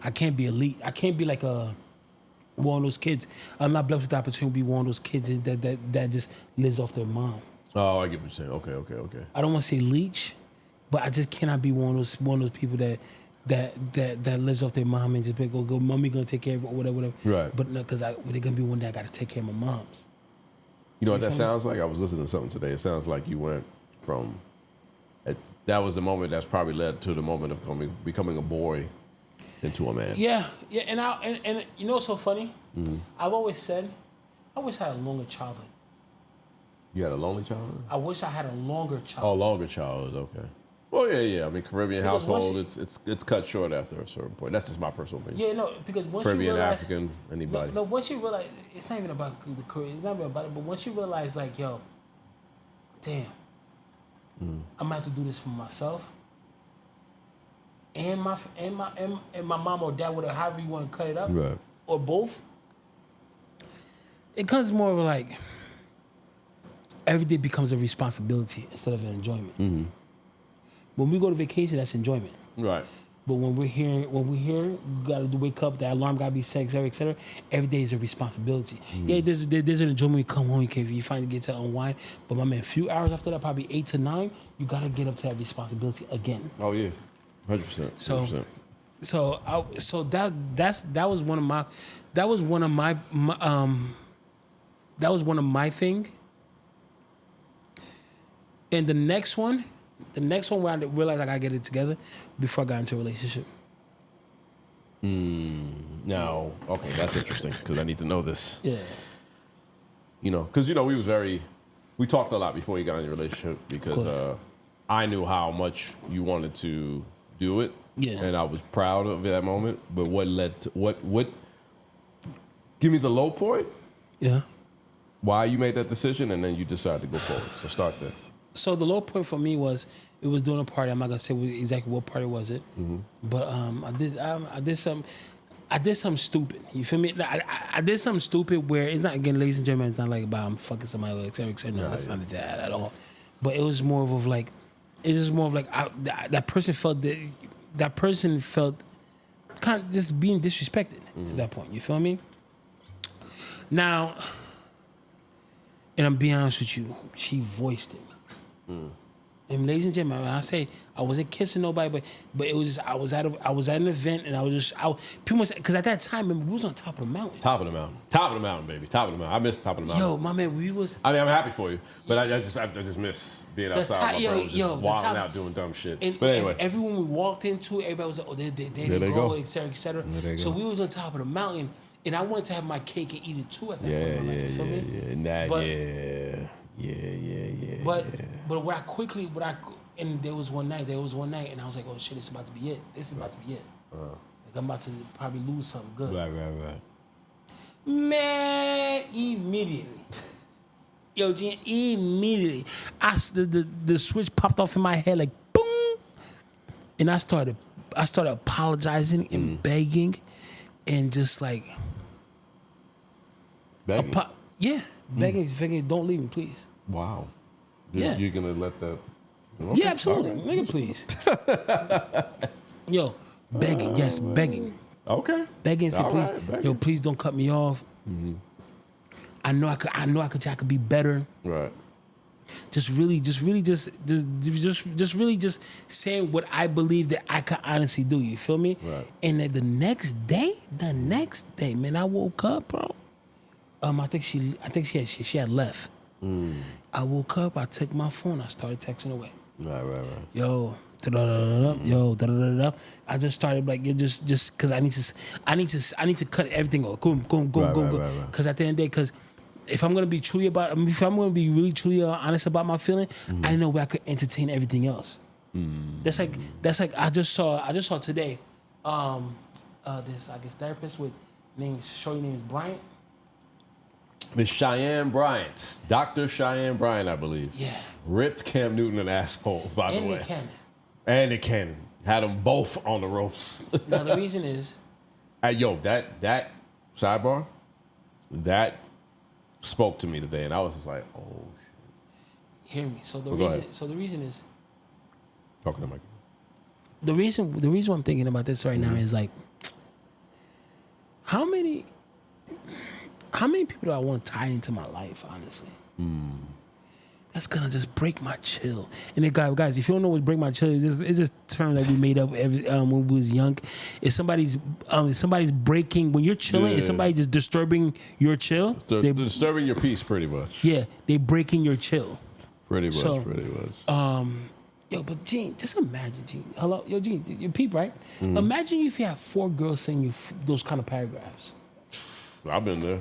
I can't be elite. I can't be like one of those kids. I'm not blessed with the opportunity to be one of those kids that just lives off their mom. Oh, I get what you're saying. Okay. I don't want to say leech, but I just cannot be one of those people that lives off their mom and just be go mommy gonna take care of it or whatever. Right. But no, because they're gonna be one day I gotta take care of my mom's. You know what that sounds like? I was listening to something today. It sounds like you went from that was the moment that's probably led to the moment of becoming a boy into a man. Yeah, and you know what's so funny? I've always said, I wish I had a longer childhood. You had a lonely childhood? I wish I had a longer Oh, childhood. longer childhood. Okay. Well, yeah. I mean, Caribbean Because household, once it's cut short after a certain point. That's just my personal opinion. Yeah, no, because once Caribbean, you realize, African, anybody. no, once you realize, it's not even about the Caribbean, it's not even about it, but once you realize, like, yo, damn, I'm gonna have to do this for myself, and my mom or dad, whatever, however you want to cut it up, Right. or both. It comes more of like every day becomes a responsibility instead of an enjoyment. When we go to vacation, that's enjoyment. Right. But when we're here, we gotta wake up. The alarm gotta be set, et cetera. Every day is a responsibility. Yeah, there's an enjoyment when you come home. You finally get to unwind. But my man, a few hours after that, probably 8 to 9, you gotta get up to that responsibility again. Oh yeah, 100%. So that was one of my thing. And the next one where I realized I gotta get it together before I got into a relationship. Now, okay, that's interesting because I need to know this. Yeah. You know, because we talked a lot before you got in your relationship because I knew how much you wanted to do it. Yeah. And I was proud of that moment. But what led to what? Give me the low point. Yeah. Why you made that decision, and then you decided to go forward. So start there. So the low point for me was it was during a party. I'm not gonna say exactly what party was it, but I did something stupid. You feel me? I did something stupid where it's not, again, ladies and gentlemen, it's not like about I'm fucking somebody, et cetera, et cetera. No, that's not that at all. But it was more of like, that person felt kind of just being disrespected at that point. You feel me? Now, and I'm being honest with you, she voiced it. And ladies and gentlemen, when I say I wasn't kissing nobody, but it was just, I was at an event and I was people say, because at that time, remember, we was on top of the mountain. Top of the mountain, baby. Top of the mountain. I miss top of the mountain. Yo, my man, we was. I mean, I'm happy for you, but I just miss being outside with my bros, just wilding out, doing dumb shit. And but anyway, everyone we walked into, everybody was like, "Oh, there they go," et cetera, et cetera. So we was on top of the mountain, and I wanted to have my cake and eat it too at that point. You feel me? But and there was one night, and I was like, oh shit, this is about to be it. Like I'm about to probably lose something good. Right. Man, immediately. Yo, Gene, immediately. The switch popped off in my head like boom. And I started apologizing and begging and just like Begging? begging, don't leave me, please. Wow. Yeah. You're gonna let that? Okay. Yeah, absolutely. Nigga, please. Yo, begging, yes, begging. Okay. Begging and say, All please, right, begging. yo, please don't cut me off. I know I could be better. Right. Just really saying what I believe that I could honestly do. You feel me? Right. And then the next day, man, I woke up, bro. I think she had left. I woke up, I took my phone, I started texting away. Right. Yo, da-da-da-da-da, I just started like just because I need to cut everything off. Go. Right. Because at the end of the day, because if I'm gonna be really truly honest about my feeling, I know where I could entertain everything else. That's like I just saw today. This I guess therapist with name is Bryant. Miss Cheyenne Bryant, Dr. Cheyenne Bryant, I believe. Yeah. Ripped Cam Newton an asshole, by the way. Nick Cannon. And Nick Cannon. Had them both on the ropes. Now the reason is, Yo, that sidebar, that spoke to me today, and I was just like, oh shit. hear me. So the reason is, Talking to Mike. the reason why I'm thinking about this right now is like, how many people do I want to tie into my life, honestly? That's gonna just break my chill. And then, guys, if you don't know what break my chill is, it's this term that we made up when we was young. If somebody's breaking when you're chilling, is somebody just disturbing your chill? They're disturbing your peace, pretty much. Yeah, they breaking your chill. Pretty much. Yo, but Gene, just imagine, Gene. Hello, yo, Gene, you peep, right? Imagine if you have 4 girls saying you those kind of paragraphs. I've been there.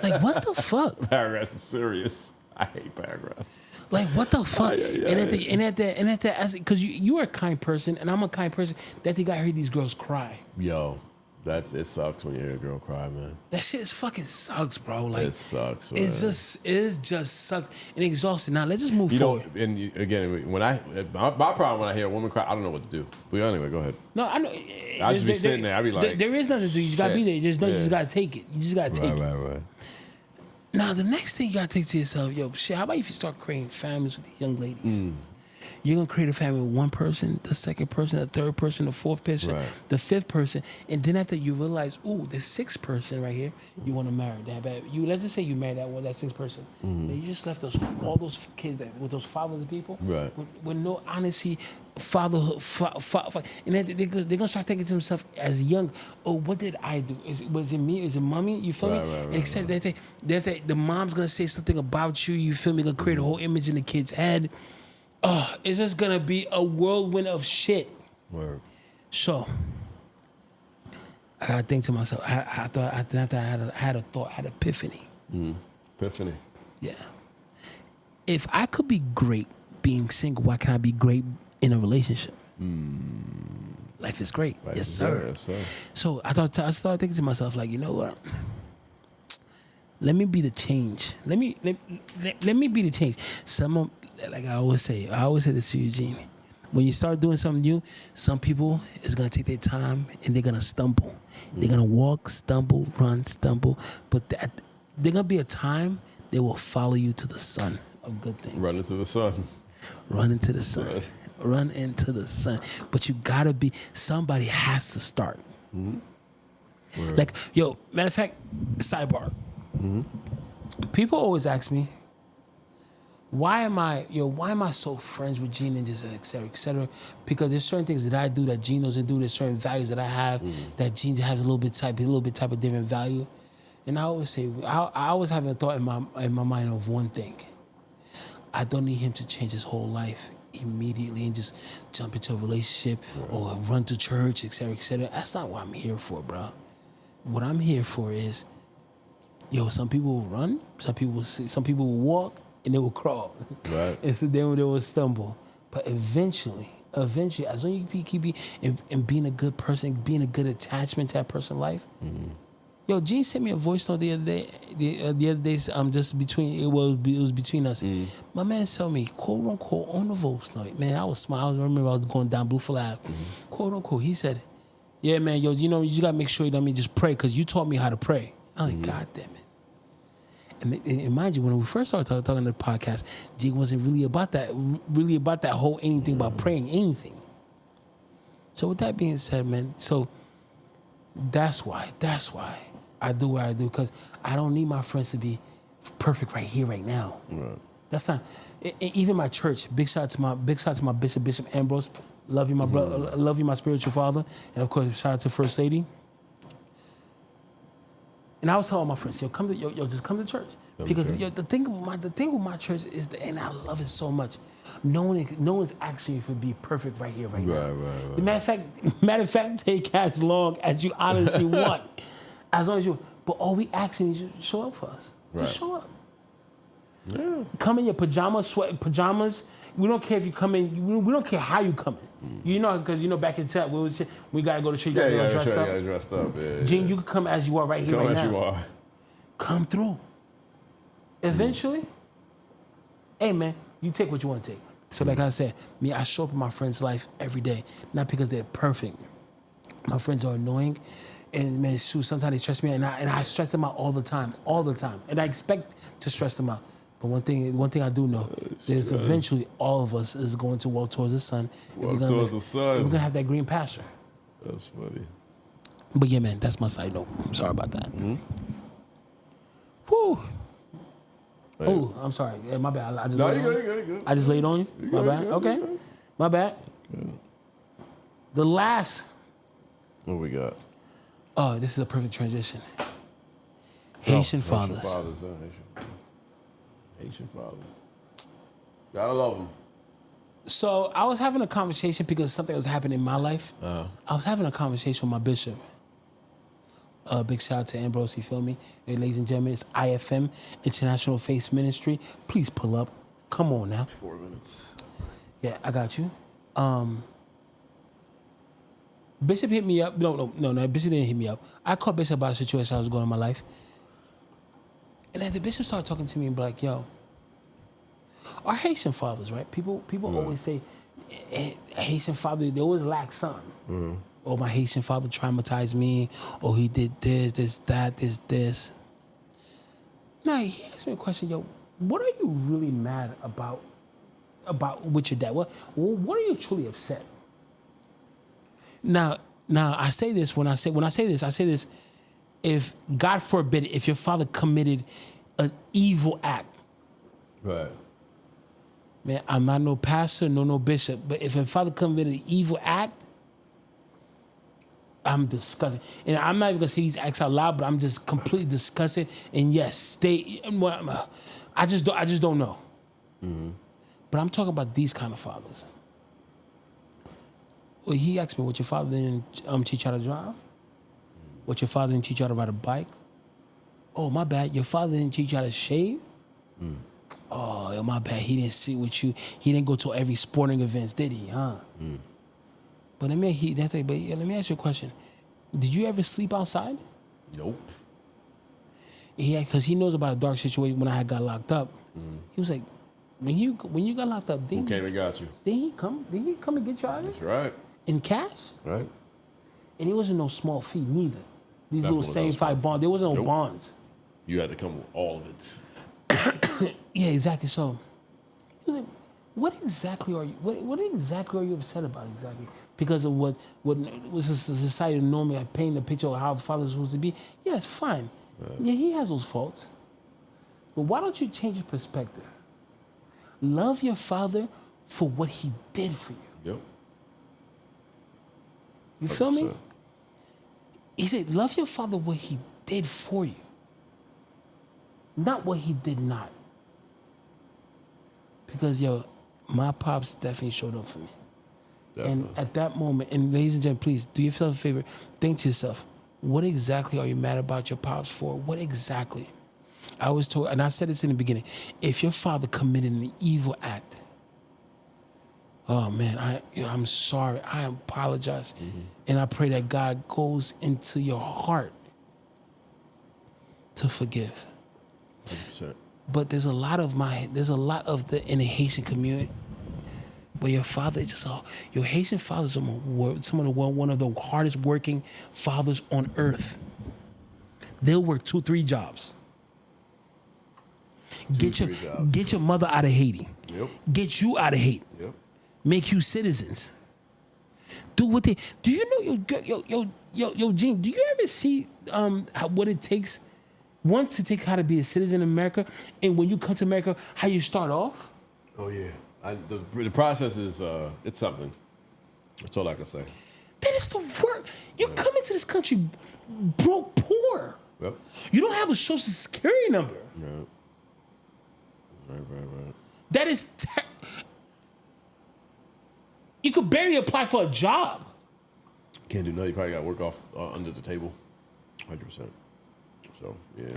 Like, what the fuck? Paragraphs are serious. I hate paragraphs. Like, what the fuck? And at that, because you are a kind person, and I'm a kind person. That they got heard these girls cry. Yo, it sucks when you hear a girl cry, man. That shit fucking sucks, bro. Like, It sucks, man. It just sucks and exhausting. Now let's just move forward. Again, my problem when I hear a woman cry, I don't know what to do. But anyway, go ahead. No, I know. I just be sitting there. I be like, there is nothing to do. You just gotta be there. You just gotta take it. You just gotta take it. Right. Now, the next thing you gotta take to yourself, yo, shit, how about if you start creating families with these young ladies? You're gonna create a family with one person, the second person, the third person, the fourth person, the fifth person, and then after you realize, ooh, the sixth person right here, you want to marry that. Let's just say you married that sixth person, and you just left all those kids with those 5 other people, right? With no honesty, fatherhood, and then they're gonna start thinking to themselves as young, oh, what did I do? Was it me? Is it mommy? You feel me? And except that the mom's gonna say something about you. You feel me? Gonna create a whole image in the kid's head. Oh, it's just gonna be a whirlwind of shit. Word. So I gotta think to myself. I thought after I had an epiphany. Epiphany. Yeah. If I could be great being single, why can't I be great in a relationship? Life is great. Yes, sir. Yes, sir. So I started thinking to myself, like, you know what? Let me be the change. Let me be the change. Like I always say this to Eugene. When you start doing something new, some people is gonna take their time and they're gonna stumble. They're gonna walk, stumble, run, stumble. But there's gonna be a time they will follow you to the sun of good things. Run into the sun. Run into the sun. Run into the sun. But you gotta be. Somebody has to start. Like, yo, matter of fact, sidebar. People always ask me, why am I so friends with Gene and just et cetera, because there's certain things that I do that Gene doesn't do. There's certain values that I have that Gene has a little bit type of different value. And I always say, I always have a thought in my mind of one thing. I don't need him to change his whole life immediately and just jump into a relationship or run to church, et cetera, et cetera. That's not what I'm here for, bro. What I'm here for is, yo, some people will run, some people will walk, and they will crawl. Right. And so then they will stumble. But eventually, as long as you keep and being a good person, being a good attachment to that person's life. Yo, Gene sent me a voice note the other day. The other day, just between it was between us. My man told me, quote unquote, on the voice note. Man, I was smiling. I remember I was going down Blue Flag. Quote unquote, he said, "Yeah, man, yo, you gotta make sure you don't just pray because you taught me how to pray." I'm like, God damn it. And mind you, when we first started talking on the podcast, Gene wasn't really about that whole anything about praying anything. So with that being said, man, so That's why I do what I do, because I don't need my friends to be perfect right here, right now. Right. That's not. Even my church. Big shout out to my Bishop Ambrose. Love you, my brother. Love you, my spiritual father, and of course, shout out to First Lady. And I was telling my friends, just come to church, because the thing with my church is and I love it so much. No one's asking you to be perfect right here, right now. Right. Matter of fact, take as long as you honestly want, as long as you. But all we asking is you to show up for us. Right. Just show up. Yeah. Come in your pajamas. We don't care if you come in. We don't care how you come in. You know, because back in tech, we gotta go to church. Dressed up. Yeah. Gene, you can come as you are right here, right now. Come as you are. Come through. Eventually, hey man, you take what you want to take. So like I said, I show up in my friend's life every day, not because they're perfect. My friends are annoying, and man, shoot, sometimes they stress me out, and I stress them out all the time, and I expect to stress them out. But one thing I do know is eventually all of us is going to walk towards the sun. Walk towards the sun. And we're gonna have that green pasture. That's funny. But yeah, man, that's my side note. I'm sorry about that. Whew. Hey. Oh, I'm sorry. Yeah, my bad. I just No, laid you on good. I just laid on you. My good, bad. you good, Okay. you good. My bad. The last. What we got? Oh, this is a perfect transition. Haitian fathers. Haitian fathers. Gotta love them. So I was having a conversation because something was happening in my life. I was having a conversation with my bishop. Big shout out to Ambrose, you feel me? Hey, ladies and gentlemen, it's IFM, International Faith Ministry. Please pull up. Come on now. 4 minutes. Yeah, I got you. Bishop hit me up. No, Bishop didn't hit me up. I called Bishop about a situation I was going on in my life. And then the bishop started talking to me and be like, yo, our Haitian fathers, right? People always say, Haitian father, they always lack something. Oh, my Haitian father traumatized me. Oh, he did this, that, this. Now, he asked me a question, yo, what are you really mad about with your dad? What are you truly upset? Now I say this when I say this, if God forbid, if your father committed an evil act, Right. man, I'm not no pastor, no bishop, but if your father committed an evil act, I'm disgusted. And I'm not even gonna say these acts out loud, but I'm just completely disgusted. And yes, I just don't know. But I'm talking about these kind of fathers. Well, he asked me, what your father didn't teach you how to drive? What your father didn't teach you how to ride a bike? Oh, my bad. Your father didn't teach you how to shave? Oh, my bad. He didn't sit with you. He didn't go to every sporting events, did he, huh? But let me ask you a question. Did you ever sleep outside? Nope. Yeah, because he knows about a dark situation when I got locked up. He was like, when you got locked up, Who came and got you? Did he come and get you out of That's there? right. In cash? Right. And it wasn't no small fee neither. These Definitely little wasn't same no small five bonds. There wasn't no Nope. bonds. You had to come with all of it. Yeah, exactly. So he was like, what exactly are you upset about exactly? Because of what was the society normally like painting a picture of how fathers are supposed to be? Yeah, it's fine. Right. Yeah, he has those faults. But why don't you change your perspective? Love your father for what he did for you. Yep. You feel me? 100%. He said, love your father what he did for you, not what he did not. Because, yo, my pops definitely showed up for me. Definitely. And at that moment, and ladies and gentlemen, please do yourself a favor. Think to yourself, what exactly are you mad about your pops for? What exactly? I was told, and I said this in the beginning, if your father committed an evil act, oh man, I'm sorry. I apologize. And I pray that God goes into your heart to forgive. 100%. But there's a lot of in the Haitian community where your father is just your Haitian fathers are one of the hardest working fathers on earth. They'll work 2-3 jobs. Get your mother out of Haiti. Yep. Get you out of Haiti. Yep. Make you citizens. Do what they. Do you know yo Gene? Do you ever see what it takes? One, to take how to be a citizen in America, and when you come to America, how you start off. Oh yeah, the process is it's something. That's all I can say. That is the work. You're coming to this country broke, poor. Yep. You don't have a social security number. Right. Right. That is. You could barely apply for a job. Can't do nothing. You probably got to work off under the table, 100%. So yeah.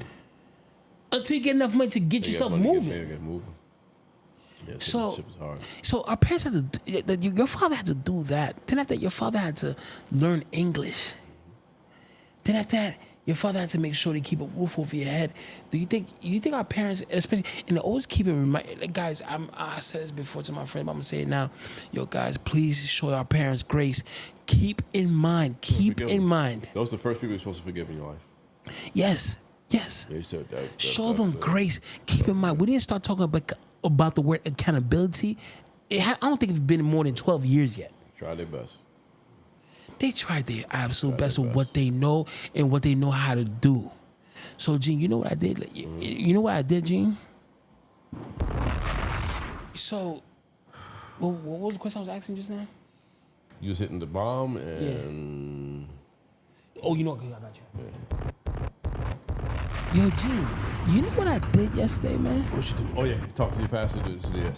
Until you get enough money to get yourself moving. Get moving. Yeah, So, ship is hard. so our parents had to. Your father had to do that. Then after that, your father had to learn English. Then after that, your father had to make sure to keep a roof over your head. Do you think our parents, especially, and they always keep it like, guys? I said this before to my friend, but I'm gonna say it now. Yo, guys, please show our parents grace. Keep in mind. Those are the first people you're supposed to forgive in your life. Yes. Yeah, you said that. Show them grace. Keep in mind. We didn't start talking about the word accountability. I don't think it's been more than 12 years yet. Try their best. They tried their absolute best with what they know and what they know how to do. So, Gene, you know what I did? You know what I did, Gene? So, what was the question I was asking just now? You was hitting the bomb and... Oh, you know, okay, I got you. Yo, Gene, you know what I did yesterday, man? What you do? Oh, yeah. You talked to your pastor yesterday.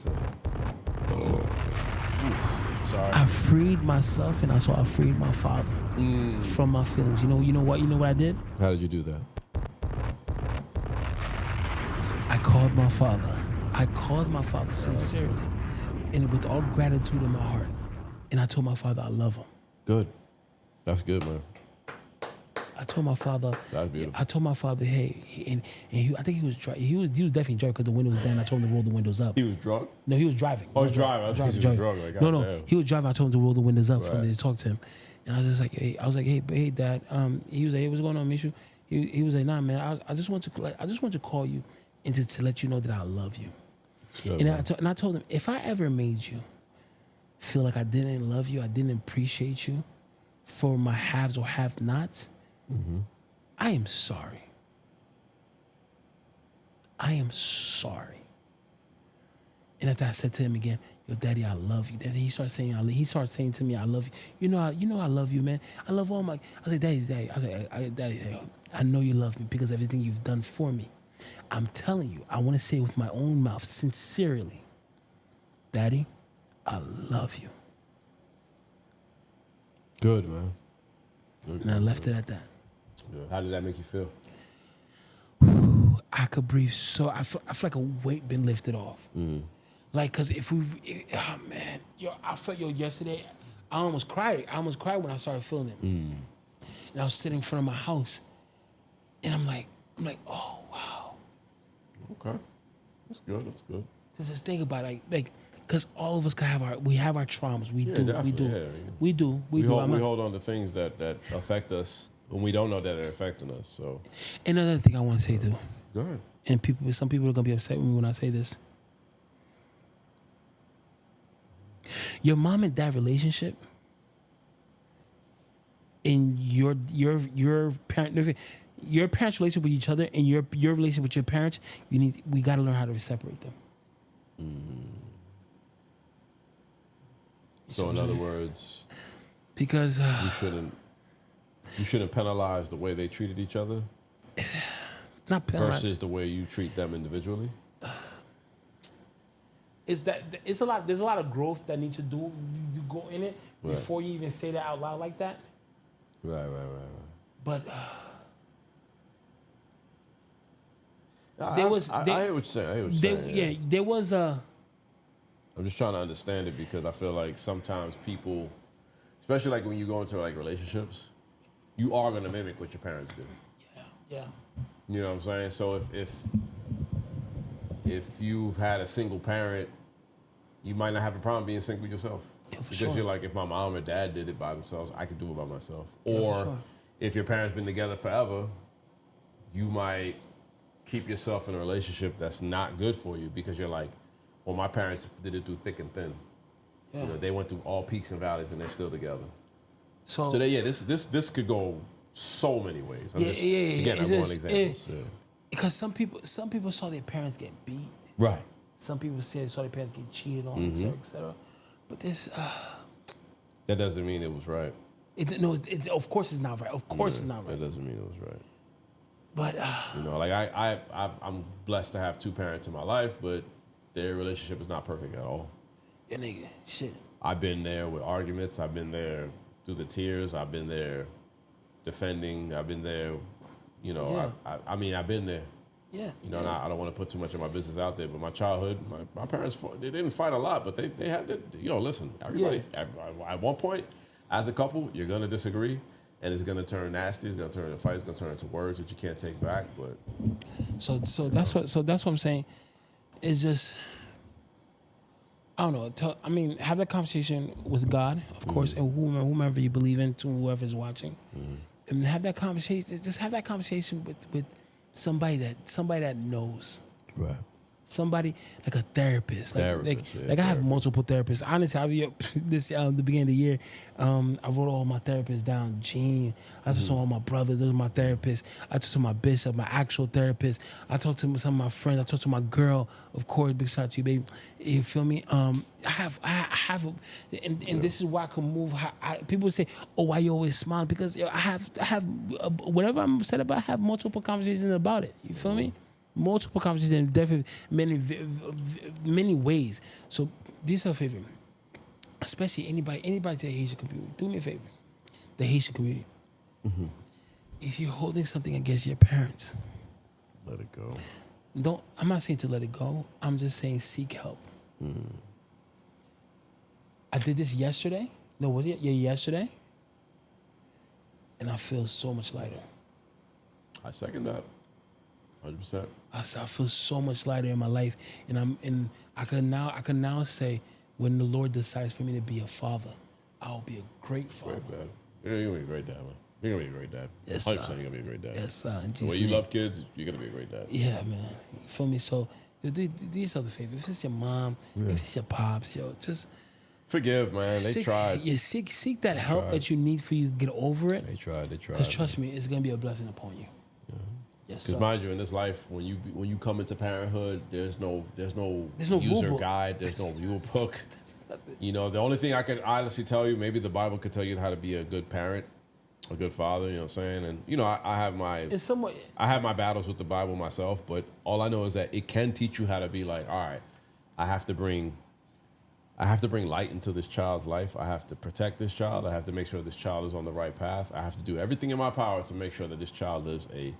Sorry. I freed myself and I freed my father from my feelings. You know what I did? How did you do that? I called my father sincerely and with all gratitude in my heart. And I told my father I love him. Good. That's good, man. I told my father. That's beautiful. I told my father, hey, I think he was driving. He was definitely driving because the window was down. I told him to roll the windows up. He was drunk? No, he was driving. Oh, he was driving. I was thinking he was drunk. Like, no, he was driving. I told him to roll the windows up for Right. me to talk to him. And I was just like, hey, Dad. He was like, hey, what's going on, Mishu? He was like, nah, man. I just want to call you and to let you know that I love you. Good, And I told him, if I ever made you feel like I didn't love you, I didn't appreciate you for my haves or have-nots, I am sorry. I am sorry. And after I said to him again, yo, Daddy, I love you. Daddy, he started saying to me, I love you. You know I love you, man. I love all my. I was like, Daddy. I was like, Daddy, I know you love me because of everything you've done for me. I'm telling you, I want to say it with my own mouth, sincerely, Daddy, I love you. Good, man. Good, And I left it at that. Good. How did that make you feel? I could breathe I feel like a weight been lifted off. Like, cause oh man, I felt yesterday, I almost cried. I almost cried when I started feeling it. And I was sitting in front of my house, and I'm like, oh wow. Okay, that's good. That's good. Just this thing about like, cause all of us have our traumas. We do. We hold on to things that affect us when we don't know that they're affecting us. So, another thing I want to say too. Go ahead. And some people are gonna be upset with me when I say this. Your mom and dad relationship, and your parents' relationship with each other, and your relationship with your parents, we got to learn how to separate them. So in other words, because you shouldn't penalize the way they treated each other. Not penalize versus the way you treat them individually. There's a lot of growth that needs to do. You go in it before you even say that out loud like that. Right. But I hear what you're saying. There was a. I'm just trying to understand it because I feel like sometimes people, especially like when you go into like relationships, you are gonna mimic what your parents do. Yeah. You know what I'm saying? So if you've had a single parent, you might not have a problem being single yourself. Yeah, for because sure. you're like, if my mom or dad did it by themselves, I could do it by myself. Yeah, for Or sure. if your parents been together forever, you might keep yourself in a relationship that's not good for you because you're like, well, my parents did it through thick and thin. Yeah. You know, they went through all peaks and valleys, and they're still together. So, So this could go so many ways. Yeah. Again, It's I'm just- one example. Yeah. because some people saw their parents get beat. Right. Some people saw their parents get cheated on, et cetera. But this, That doesn't mean it was right. of course it's not right. Of course it's not right. That doesn't mean it was right. But You know, like I'm blessed to have two parents in my life, but their relationship is not perfect at all. yeah, nigga, shit. I've been there with arguments. I've been there through the tears. I've been there defending. I've been there, you know. Yeah. I mean, I've been there. Yeah. You know, and I don't want to put too much of my business out there, but my childhood, my parents fought, they didn't fight a lot, but they had to. Listen, everybody. At one point, as a couple, you're gonna disagree, and it's gonna turn nasty. It's gonna turn into fight. It's gonna turn into words that you can't take back. But So that's what I'm saying. It's just, I don't know. Have that conversation with God, of course, and whomever you believe in, to whoever's watching, and have that conversation. Just have that conversation with somebody that knows. right. Somebody like a therapist. I have Therapist. multiple therapists. Honestly, the beginning of the year, I wrote all my therapists down. Gene, I talked to all my brothers. Those are my therapists. I talked to my bishop, my actual therapist. I talked to some of my friends. I talked to my girl, of course. Big shout out to you, baby. You feel me? I have, and this is why I can move. People say, "Oh, why you always smiling?" Because I have whatever I'm upset about. I have multiple conversations about it. You feel me? Multiple conversations in definitely many ways. So do yourself a favor, especially anybody in the Haitian community. Do me a favor, the Haitian community. If you're holding something against your parents, Let it go. I'm not saying to let it go. I'm just saying seek help. I did this yesterday. No, was it? Yeah, yesterday. And I feel so much lighter. I second that. 100%. I feel so much lighter in my life, and I can now say, when the Lord decides for me to be a father, I'll be a great father. Great dad. You're gonna be a great dad, man. You're gonna be a great dad. Yes, 100% sir. you're gonna be a great dad. Yes, sir. In The Jesus' way you name. love kids, you're gonna be a great dad. Yeah, man. You feel me? So do yourself a favor. If it's your mom, if it's your pops, just Forgive, man. They tried. Yeah, seek that help tried. that you need for you to get over it. They tried. Because trust me, it's gonna be a blessing upon you. Yes, Because sir. mind you, in this life, when you come into parenthood, there's no no user rule book. guide. There's no rule book. That's nothing. You know, the only thing I can honestly tell you, maybe the Bible could tell you how to be a good parent, a good father. You know what I'm saying? And you know, I have my It's somewhat. I have my battles with the Bible myself, but all I know is that it can teach you how to be like, all right, I have to bring light into this child's life. I have to protect this child. I have to make sure this child is on the right path. I have to do everything in my power to make sure that this child lives a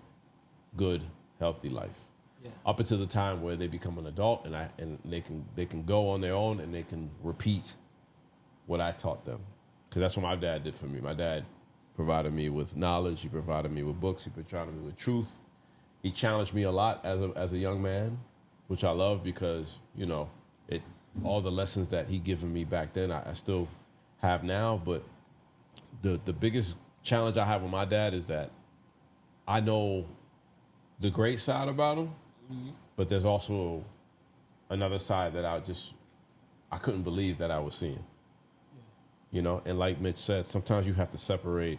good, healthy life. Yeah. Up until the time where they become an adult and they can go on their own and they can repeat what I taught them. Because that's what my dad did for me. My dad provided me with knowledge. He provided me with books. He provided me with truth. He challenged me a lot as a young man, which I love because, you know, all the lessons that he given me back then, I still have now. But the biggest challenge I have with my dad is that I know the great side about him, but there's also another side that I couldn't believe that I was seeing. You know, and like Mitch said, sometimes you have to separate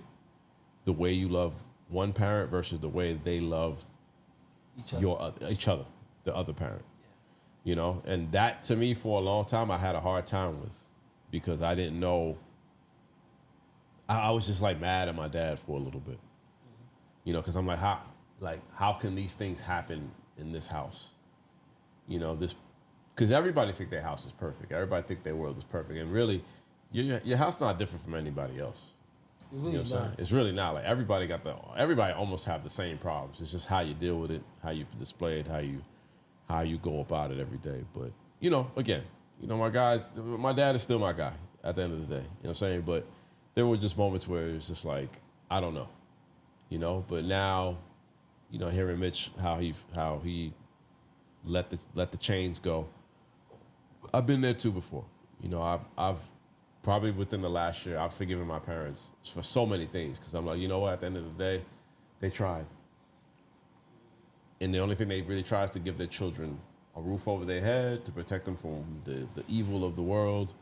the way you love one parent versus the way they love each other, the other parent. You know, and that to me for a long time I had a hard time with, because I didn't know. I was just like mad at my dad for a little bit. You know, because I'm like, how can these things happen in this house? You know, because everybody think their house is perfect. Everybody think their world is perfect, and really, your house not different from anybody else. Really You know what I'm saying? It's really not. Like everybody almost have the same problems. It's just how you deal with it, how you display it, how you go about it every day. But, you know, again, you know, my dad is still my guy at the end of the day. You know what I'm saying? But there were just moments where it was just like, I don't know. You know, but now, you know, hearing Mitch how he let the chains go. I've been there too before. You know, I've probably within the last year, I've forgiven my parents for so many things, because I'm like, you know what, at the end of the day, they tried. And the only thing they really try is to give their children a roof over their head, to protect them from the evil of the world.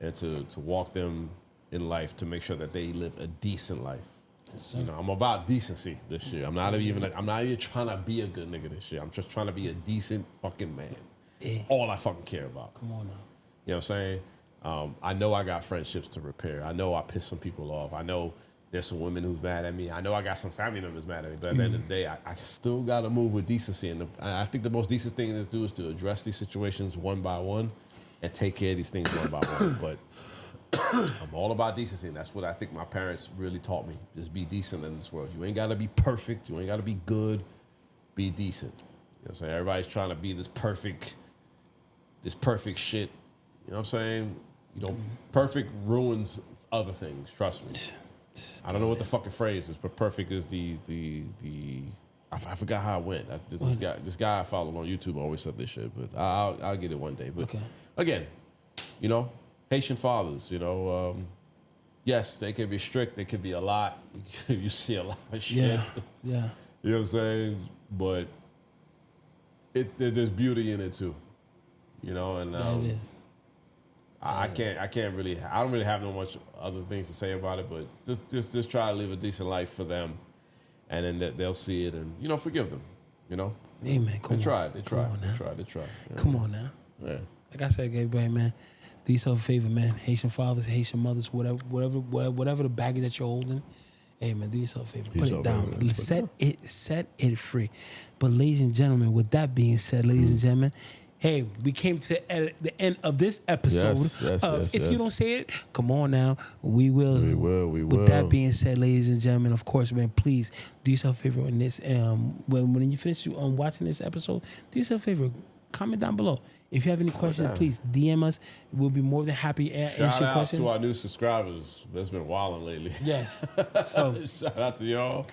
and to walk them in life to make sure that they live a decent life. Yes, You know, I'm about decency this year. I'm not even trying to be a good nigga this year. I'm just trying to be a decent fucking man. Yeah. All I fucking care about. Come on now. You know what I'm saying? I know I got friendships to repair. I know I pissed some people off. I know there's some women who's mad at me. I know I got some family members mad at me. But at the end of the day, I still got to move with decency. And I think the most decent thing to do is to address these situations one by one and take care of these things one by one. But I'm all about decency. And that's what I think my parents really taught me. Just be decent in this world. You ain't got to be perfect. You ain't got to be good. Be decent. You know what I'm saying? Everybody's trying to be this perfect shit. You know what I'm saying? You know, perfect ruins other things. Trust me. I don't know what the fucking phrase is, but perfect is the I forgot how it went. This guy I followed on YouTube always said this shit, but I'll get it one day. But again, you know, Haitian fathers, you know, yes, they can be strict. They can be a lot. You see a lot of shit. Yeah. You know what I'm saying? But there's beauty in it too. You know, and That is. I don't really have no much other things to say about it, but just try to live a decent life for them, and then they'll see it and, you know, forgive them, you know. Hey man, They tried. Yeah. Come on now. Yeah. Like I said, everybody, man, do yourself a favor, man. Haitian fathers, Haitian mothers, whatever the baggage that you're holding. Hey man, do yourself a favor. Put it down. Set it free. But ladies and gentlemen, with that being said, ladies and gentlemen, hey, we came to the end of this episode. Yes. You don't say it, come on now. We will. We will. With that being said, ladies and gentlemen, of course, man, please do yourself a favor in this. When you finish watching this episode, do yourself a favor. Comment down below. If you have any questions, please DM us. We'll be more than happy to answer your Shout out questions. to our new subscribers. That's been wilding lately. Yes. So Shout out to y'all.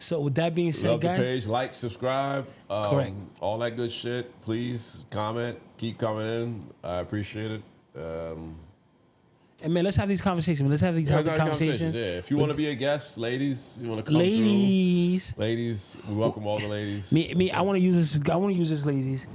So with that being said, Love guys, the page, like, subscribe, correct. All that good shit. Please comment, keep coming in. I appreciate it. And man, let's have these conversations. Let's have these conversations. Yeah, if you want to be a guest, ladies, you want to come ladies, through. Ladies, we welcome all the ladies. Me, I want to use this. I want to use this, ladies.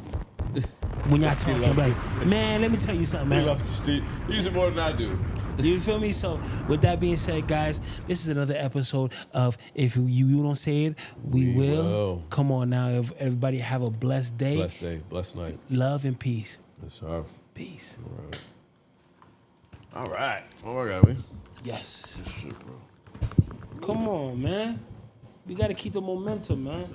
When y'all talking, like, man, let me tell you something, man. He loves the street. He uses it more than I do. You feel me? So with that being said, guys, this is another episode of If You Don't Say It, We Will. Come on now, everybody have a blessed day. Blessed day, blessed night. Love and peace. Yes, sir. Peace. All right. What got we? Yes. Shit, bro. Come on, man. We got to keep the momentum, man.